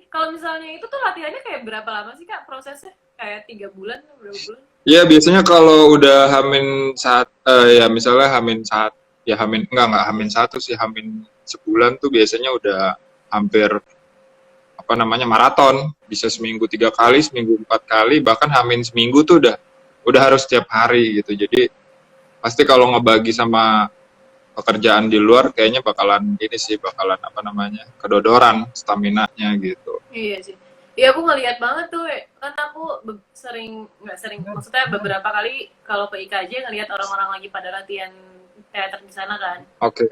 Kalau misalnya itu tuh latihannya kayak berapa lama sih Kak prosesnya? Kayak 3 bulan, berapa bulan? Ya biasanya kalau udah hamin saat, ya misalnya hamin saat, ya enggak hamin satu sih, hamin sebulan tuh biasanya udah hampir apa namanya maraton, bisa seminggu 3 kali, seminggu 4 kali, bahkan hamin seminggu tuh udah harus setiap hari gitu. Jadi pasti kalau ngebagi sama pekerjaan di luar kayaknya bakalan apa namanya kedodoran stamina-nya gitu. Iya sih. Iya aku ngeliat banget tuh, kan aku nggak sering, maksudnya beberapa kali kalau ke IKJ ngeliat orang-orang lagi pada latihan teater di sana kan. Oke.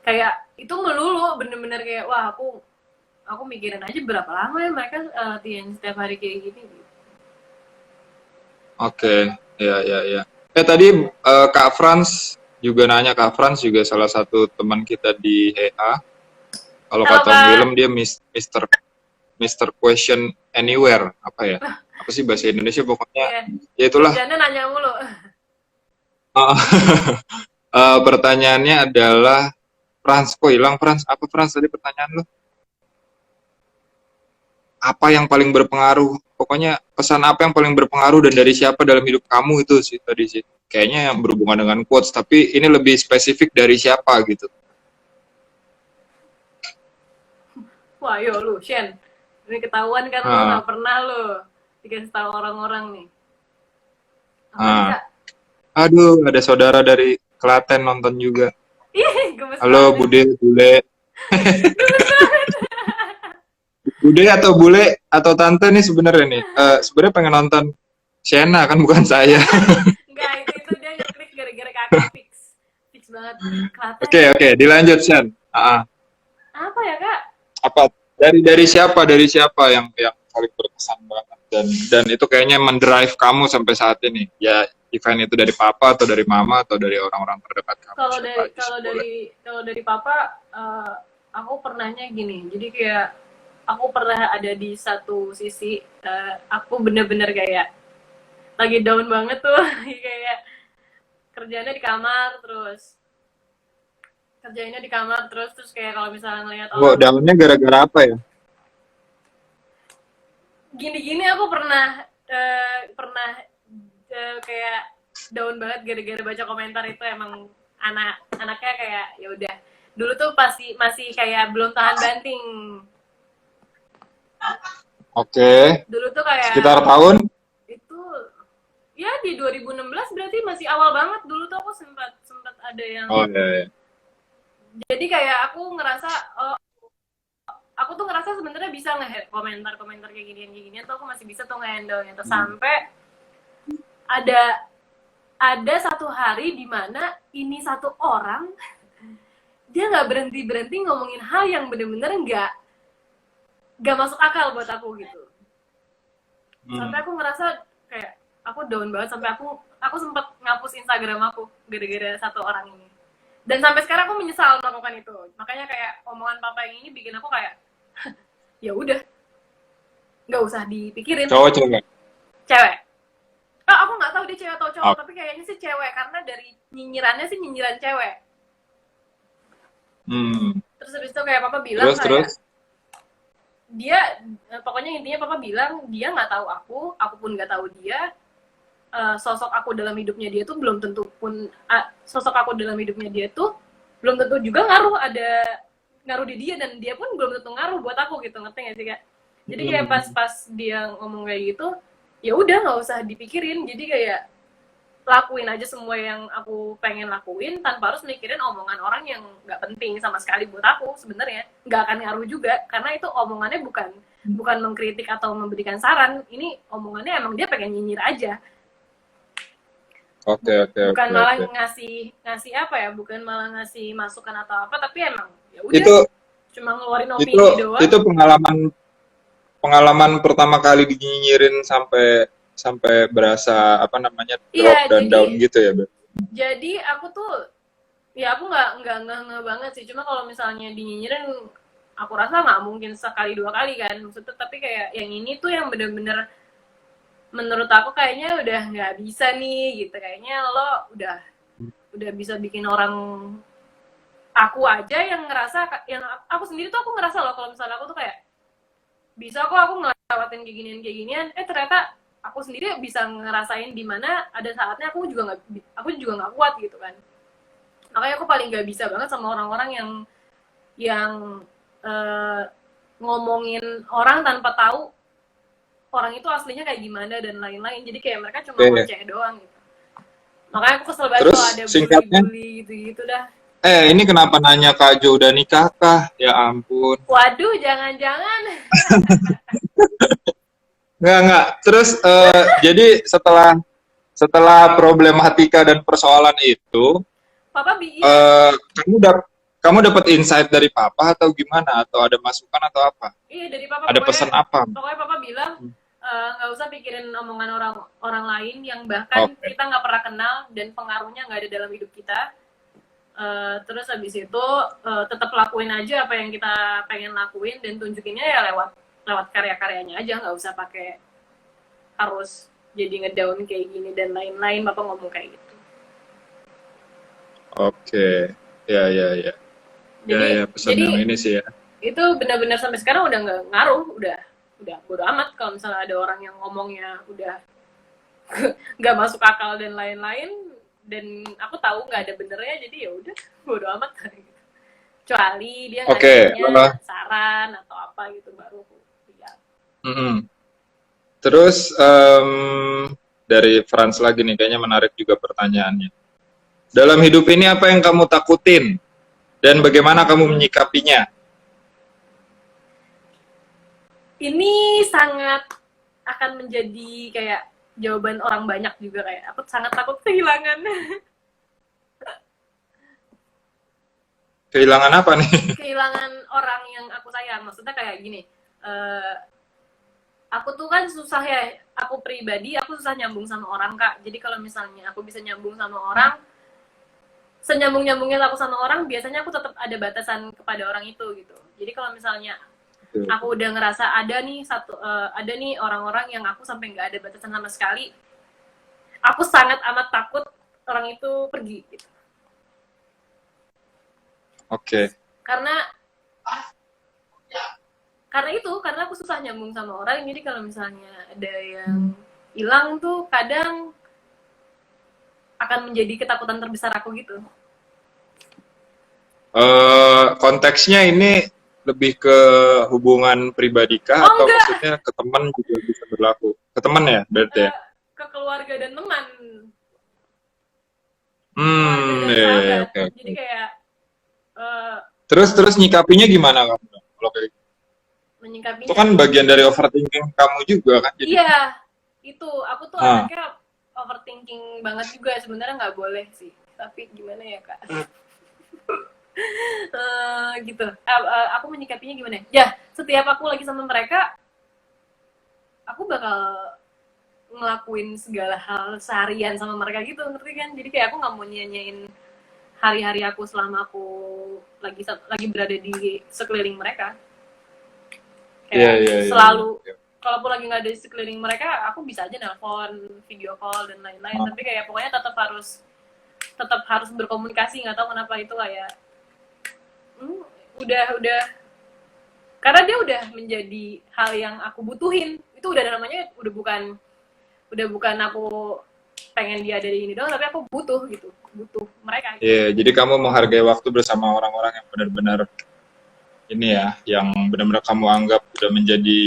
Kayak itu melulu bener-bener kayak wah aku aku mikirin aja berapa lama ya mereka latihan setiap hari kayak gini. Oke, ya. Tadi Kak Frans juga nanya, Kak Frans juga salah satu teman kita di HA. Kalau Halo kata Om Kak. Willem dia Mister Question Anywhere, apa ya? Apa sih bahasa Indonesia pokoknya? Iya. Ya itulah. Kerjanya nanya mulu. Pertanyaannya adalah Frans, kok hilang Frans? Apa Frans tadi pertanyaan lo? Apa yang paling berpengaruh? Pokoknya pesan apa yang paling berpengaruh dan dari siapa dalam hidup kamu itu sih tadi sih. Kayaknya yang berhubungan dengan quotes, tapi ini lebih spesifik dari siapa gitu. Wah, yo lu, Shen. Ini ketahuan kan lu nggak pernah lu dikasih tahu orang-orang nih. Apa Kak? Aduh, ada saudara dari Klaten nonton juga. Ih, gemes Halo banget. Bule. Bude atau bule atau tante nih sebenarnya nih. Sebenarnya pengen nonton Shena kan, bukan saya. Enggak, itu dia ngeklik gara-gara kakak fix. Fix banget. Klaten. Oke, dilanjut Shen. Apa ya Kak? Apa dari siapa yang paling berkesan banget dan itu kayaknya mendrive kamu sampai saat ini? Ya, event itu dari papa atau dari mama atau dari orang-orang terdekat kamu? Kalau dari papa, aku pernahnya gini. Jadi kayak aku pernah ada di satu sisi, aku bener-bener kayak lagi down banget tuh. Kayak kerjainnya di kamar terus kayak kalau misalnya ngeliat orang Downnya gara-gara apa ya? gini-gini, aku pernah kayak down banget gara-gara baca komentar itu. Emang anaknya kayak ya udah, dulu tuh masih kayak belum tahan banting. Oke. Dulu tuh kayak sekitar tahun itu ya di 2016, berarti masih awal banget. Dulu tuh aku sempat ada yang iya. Jadi kayak aku ngerasa sebenarnya bisa komentar kayak ginian tuh aku masih bisa tuh nge-handle-nya tuh. Sampai ada satu hari di mana ini satu orang dia nggak berhenti ngomongin hal yang bener-bener nggak masuk akal buat aku gitu. Sampai aku ngerasa kayak aku down banget, sampai aku sempat ngapus Instagram aku gara-gara satu orang ini. Dan sampai sekarang aku menyesal melakukan itu. Makanya kayak omongan papa yang ini bikin aku kayak ya udah, nggak usah dipikirin. Cowok? Cewek. Aku nggak tahu dia cewek atau cowok, tapi kayaknya sih cewek karena dari nyinyirannya sih nyinyiran cewek. Terus habis itu kayak papa bilang terus dia, pokoknya intinya papa bilang dia nggak tahu aku pun nggak tahu dia. Sosok aku dalam hidupnya dia tuh belum tentu juga ngaruh di dia, dan dia pun belum tentu ngaruh buat aku gitu. Ngerti gak sih Kak? Jadi kayak pas dia ngomong kayak gitu, ya udah nggak usah dipikirin. Jadi kayak lakuin aja semua yang aku pengen lakuin tanpa harus mikirin omongan orang yang nggak penting sama sekali buat aku. Sebenarnya nggak akan ngaruh juga, karena itu omongannya bukan mengkritik atau memberikan saran. Ini omongannya emang dia pengen nyinyir aja. Bukan malah ngasih apa ya, bukan malah ngasih masukan atau apa, tapi emang ya udah cuma ngeluarin opini doang. Itu pengalaman pertama kali dinyinyirin sampai berasa apa namanya drop dan down gitu ya, Be? Jadi aku tuh ya aku nggak banget sih, cuma kalau misalnya dinyinyirin aku rasa nggak mungkin sekali dua kali kan maksudnya, tapi kayak yang ini tuh yang bener-bener menurut aku kayaknya udah nggak bisa nih gitu. Kayaknya lo udah bisa bikin orang, aku aja yang ngerasa, yang aku sendiri tuh aku ngerasa loh kalau misalnya aku tuh kayak bisa kok aku ngelewatin kayak ginian, ternyata aku sendiri bisa ngerasain di mana ada saatnya aku juga nggak kuat gitu kan. Makanya aku paling nggak bisa banget sama orang-orang yang ngomongin orang tanpa tahu orang itu aslinya kayak gimana dan lain-lain. Jadi kayak mereka cuma ngoceh doang gitu. Makanya aku kesel banget kalau ada bully gitu dah. Ini kenapa nanya Kak Jo udah nikah kah? Ya ampun. Waduh, jangan-jangan. Nggak. Terus jadi setelah problematika dan persoalan itu, kamu dapat insight dari papa atau gimana? Atau ada masukan atau apa? Iya, dari papa, Ada pesan apa? pokoknya papa bilang nggak usah pikirin omongan orang orang lain yang bahkan Oke. kita nggak pernah kenal dan pengaruhnya nggak ada dalam hidup kita. Terus habis itu tetap lakuin aja apa yang kita pengen lakuin dan tunjukinnya ya lewat karya-karyanya aja, nggak usah pakai harus jadi ngedown kayak gini dan lain-lain. Bapak ngomong kayak gitu. Oke. Ya, ya, ya. Ya, Jadi ya, pesan jadi yang ini sih ya. itu benar-benar sampai sekarang udah nggak ngaruh, udah bodo amat kalau misalnya ada orang yang ngomongnya udah nggak masuk akal dan lain-lain, dan aku tahu nggak ada benernya, jadi ya udah bodo amat gitu. Kecuali dia Oke. ngasihnya saran atau apa gitu baru aku lihat. Terus dari Franz lagi nih, kayaknya menarik juga pertanyaannya. Dalam hidup ini apa yang kamu takutin dan bagaimana kamu menyikapinya? Ini sangat akan menjadi kayak jawaban orang banyak juga, kayak aku sangat takut kehilangan. Kehilangan apa nih? Kehilangan orang yang aku sayang. Maksudnya kayak gini, aku tuh kan susah ya, aku pribadi aku susah nyambung sama orang, Kak. Jadi kalau misalnya aku bisa nyambung sama orang, senyambung-nyambungnya aku sama orang, biasanya aku tetap ada batasan kepada orang itu gitu. Jadi kalau misalnya aku udah ngerasa ada nih orang-orang yang aku sampai nggak ada batasan sama sekali, aku sangat amat takut orang itu pergi gitu. Oke. Karena aku susah nyambung sama orang. Jadi kalau misalnya ada yang hilang tuh kadang akan menjadi ketakutan terbesar aku gitu. Konteksnya ini lebih ke hubungan pribadi kah atau enggak, maksudnya ke teman juga bisa berlaku? Ke teman ya berarti ya? ke keluarga dan teman. Iya, oke. Jadi kayak Terus nyikapinya gimana kamu? Kalau kayak gitu? menyingkapinya. Itu kan bagian dari overthinking kamu juga kan? Jadi, iya, itu aku tuh anaknya overthinking banget juga. Sebenarnya nggak boleh sih, tapi gimana ya, Kak? Gitu. Aku menyikapinya gimana ya? Setiap aku lagi sama mereka, aku bakal ngelakuin segala hal seharian sama mereka gitu, ngerti kan? Jadi kayak aku nggak mau nyanyain hari-hari aku selama aku lagi berada di sekeliling mereka. Kayak selalu, kalaupun lagi nggak ada di sekeliling mereka, aku bisa aja nelpon, video call dan lain-lain. Tapi kayak pokoknya tetap harus berkomunikasi. Nggak tahu kenapa itu kayak udah karena dia udah menjadi hal yang aku butuhin. Itu udah namanya udah bukan aku pengen dia ada di ini doang, tapi aku butuh mereka. Iya, jadi kamu menghargai waktu bersama orang-orang yang benar-benar ini ya, yang benar-benar kamu anggap udah menjadi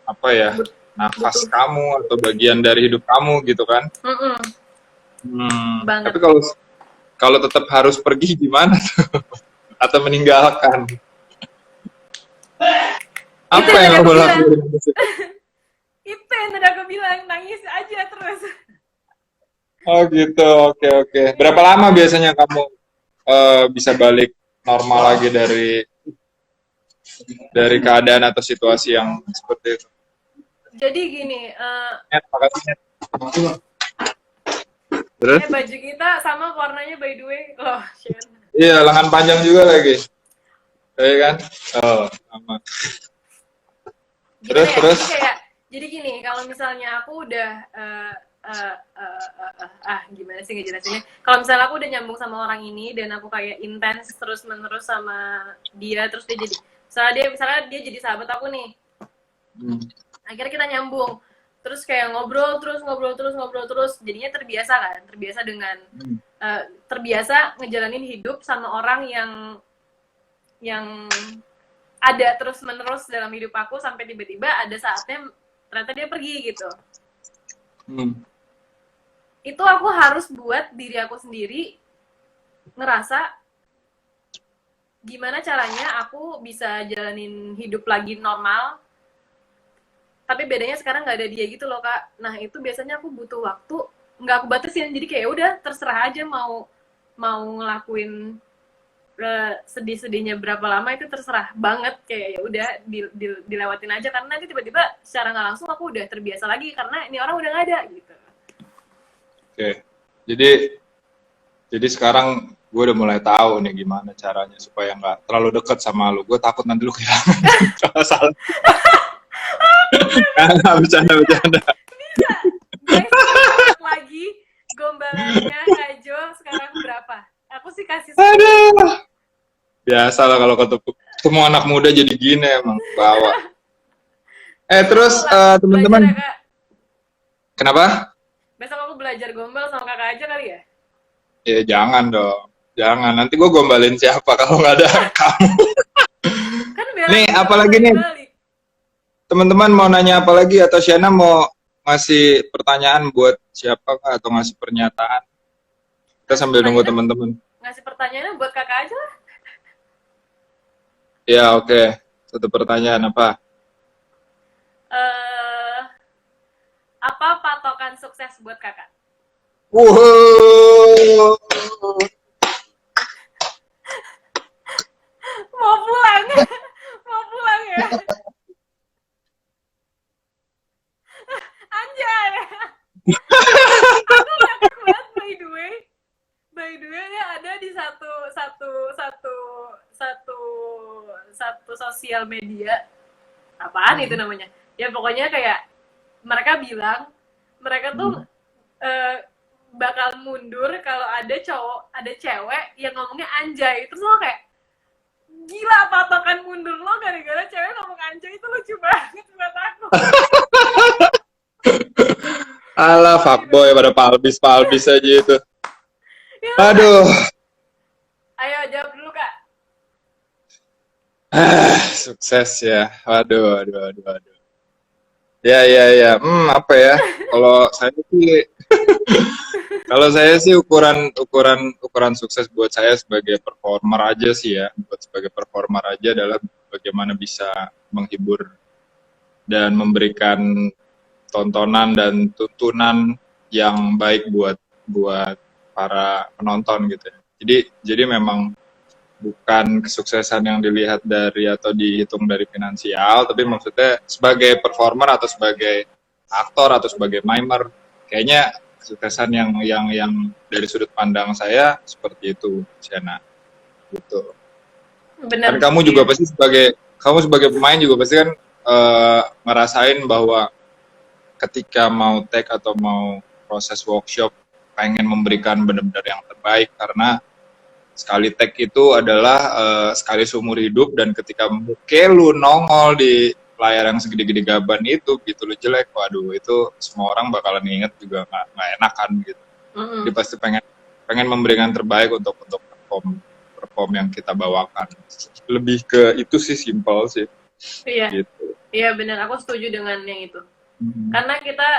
apa ya, nafas kamu atau bagian dari hidup kamu gitu kan? Tapi kalau tetap harus pergi gimana tuh? Atau meninggalkan? Apa yang kamu lakuin? Itu yang tadi aku bilang, nangis aja terus. Oh gitu, oke. Berapa lama biasanya kamu bisa balik normal lagi dari keadaan atau situasi yang seperti itu? Jadi gini, terus? Baju kita sama warnanya by the way. Oh, shit. Iya, lengan panjang juga lagi. Iya kan? Oh, aman. Terus? Jadi gini, kalau misalnya aku udah gimana sih ngejelasinnya? Kalau misalnya aku udah nyambung sama orang ini dan aku kayak intens terus menerus sama dia, terus dia jadi, misalnya dia jadi sahabat aku nih. Akhirnya kita nyambung. Terus kayak ngobrol terus, jadinya terbiasa dengan terbiasa ngejalanin hidup sama orang yang ada terus menerus dalam hidup aku sampai tiba-tiba ada saatnya ternyata dia pergi gitu. Itu aku harus buat diri aku sendiri ngerasa gimana caranya aku bisa jalanin hidup lagi normal. Tapi bedanya sekarang nggak ada dia gitu loh, Kak. Nah, itu biasanya aku butuh waktu, nggak aku batasin. Jadi kayak udah terserah aja mau ngelakuin sedih-sedihnya berapa lama itu terserah banget, kayak ya udah dilewatin aja, karena nanti tiba-tiba secara nggak langsung aku udah terbiasa lagi karena ini orang udah nggak ada gitu. Oke. Jadi sekarang gue udah mulai tahu nih gimana caranya supaya nggak terlalu deket sama lu. Gue takut nanti lu kehilangan kalau salah. Nggak, bercanda. Bisa guys, lihat lagi gombalannya Kak Jo sekarang berapa? Aku sih kasih 10. Aduh. Biasa lah kalau ketemu anak muda jadi gini emang bawa. Terus teman-teman, Belajar ya, Kak. kenapa? Besok aku belajar gombal sama kakak aja kali ya? Ya jangan dong, jangan. Nanti gue gombalin siapa kalau nggak ada kamu. Kan Bella Nih, juga apalagi nih? balik. Teman-teman mau nanya apa lagi atau Shana mau ngasih pertanyaan buat siapa kah, atau ngasih pernyataan? Kita sambil nunggu teman-teman. Ngasih pertanyaannya buat kakak aja lah. Ya oke. Satu pertanyaan apa? Apa patokan sukses buat kakak? Wow. Mau pulang? Mau pulang ya? Anjay. Aku ngakak banget, by the way dia ada di satu sosial media, apaan itu namanya ya, pokoknya kayak mereka bilang mereka tuh bakal mundur kalau ada cewek yang ngomongnya anjay. Terus lo kayak, gila, patokan mundur lo gara-gara cewek ngomong anjay, itu lucu banget buat aku. Alah, fuckboy pada palbis aja itu. Ya, Aduh. ayo jawab dulu Kak. Sukses ya. Aduh. Ya. Apa ya? Kalau saya sih ukuran sukses buat saya sebagai performer aja sih ya. Sebagai performer aja adalah bagaimana bisa menghibur dan memberikan tontonan dan tuntunan yang baik buat para penonton gitu ya. Jadi memang bukan kesuksesan yang dilihat dari atau dihitung dari finansial, tapi maksudnya sebagai performer atau sebagai aktor atau sebagai mimer, kayaknya kesuksesan yang dari sudut pandang saya seperti itu, Siana. Gitu. Bener. Dan kamu juga pasti sebagai pemain juga pasti kan ngerasain bahwa ketika mau take atau mau proses workshop pengen memberikan benar-benar yang terbaik, karena sekali take itu adalah sekali seumur hidup, dan ketika muka lu nongol di layar yang segede-gede gaban itu gitu lu jelek, waduh itu semua orang bakalan inget juga nggak enakan gitu. Jadi pasti pengen memberikan terbaik untuk perform yang kita bawakan. Lebih ke itu sih, simpel sih. Iya. Gitu. Iya benar, aku setuju dengan yang itu. Karena kita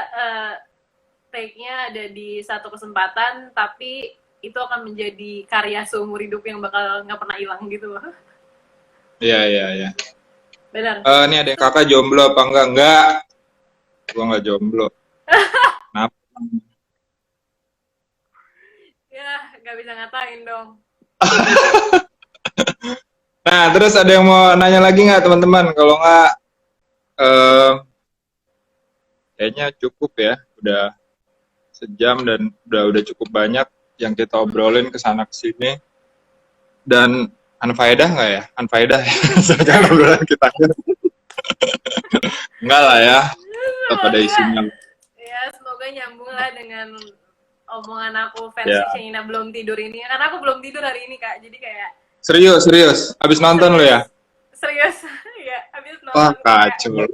take-nya ada di satu kesempatan, tapi itu akan menjadi karya seumur hidup yang bakal nggak pernah hilang gitu loh. Iya. Benar. Ini ada yang kakak jomblo apa enggak? Enggak. Gua nggak jomblo. Kenapa? Ya, nggak bisa ngatain dong. Nah, terus ada yang mau nanya lagi nggak teman-teman? Kalau nggak, kayaknya cukup ya. Udah sejam dan udah cukup banyak yang kita obrolin kesana kesini. Dan unfaedah nggak ya? Unfaedah ya. Soalnya obrolan kita. Enggak lah ya. Tetap ada isinya. Ya, semoga nyambung lah dengan omongan aku versi Shana belum tidur ini. Karena aku belum tidur hari ini Kak. Jadi kayak Serius. Habis nonton lo ya? Serius. Ya, habis nonton. Wah, kacau.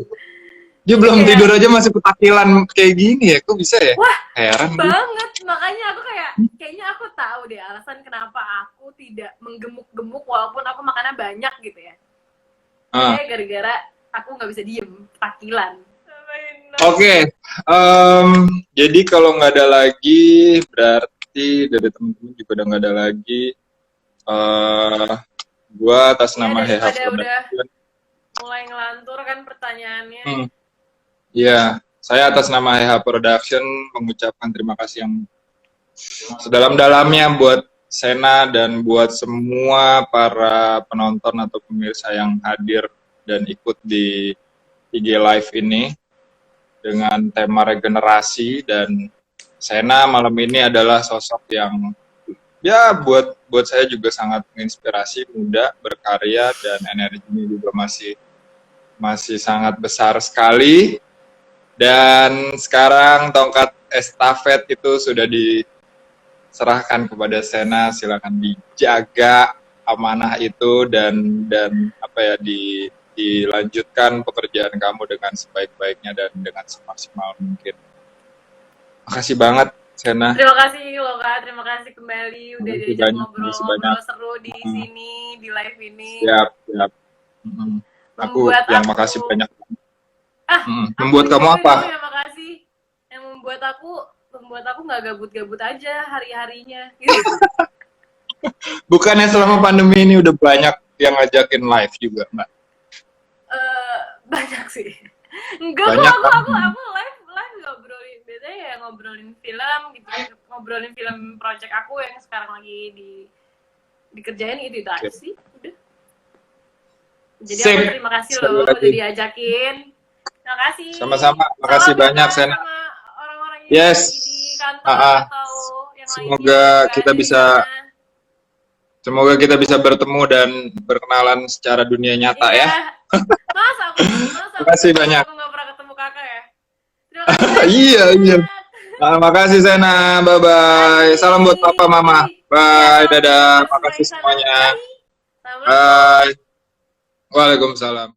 Dia belum tidur aja masih ketakilan kayak gini ya, kok bisa ya? Wah, heran banget. Makanya aku kayaknya aku tahu deh alasan kenapa aku tidak menggemuk-gemuk walaupun aku makannya banyak gitu ya. Kayak gara-gara aku nggak bisa diem, ketakilan. Oke. Jadi kalau nggak ada lagi, berarti dari teman-teman juga udah nggak ada lagi. Gua atas nama Heha Production. Mulai ngelantur kan pertanyaannya. Iya, saya atas nama Heha Production mengucapkan terima kasih yang sedalam-dalamnya buat Sena dan buat semua para penonton atau pemirsa yang hadir dan ikut di IG Live ini dengan tema regenerasi. Dan Sena malam ini adalah sosok yang ya buat saya juga sangat menginspirasi, muda, berkarya, dan energinya juga masih sangat besar sekali. Dan sekarang tongkat estafet itu sudah diserahkan kepada Sena. Silakan dijaga amanah itu dan apa ya, dilanjutkan pekerjaan kamu dengan sebaik-baiknya dan dengan semaksimal mungkin. Makasih banget Sena. Terima kasih loh Kak, terima kasih kembali udah diajak ngobrol-ngobrol seru di sini, di live ini. Siap. Aku yang makasih banyak. Membuat kamu apa? Ya, makasih. Yang membuat aku nggak gabut-gabut aja hari-harinya. Gitu. Bukannya selama pandemi ini udah banyak yang ngajakin live juga, Mbak? Banyak sih. Enggak, aku live ngobrolin, biasanya ya ngobrolin film gitu, ngobrolin film project aku yang sekarang lagi dikerjain itu aja sih, udah. Jadi aku terima kasih loh udah diajakin. Terima kasih. Sama-sama, makasih banyak Sena. Orang-orang yang di kantor atau yang semoga kita bisa bertemu dan berkenalan secara dunia nyata ya. Terima kasih banyak. Aku nggak pernah ketemu kakak ya. Iya. Makasih Sena, bye-bye. Salam buat papa mama. Bye, dadah. Makasih semuanya. Bye. Waalaikumsalam.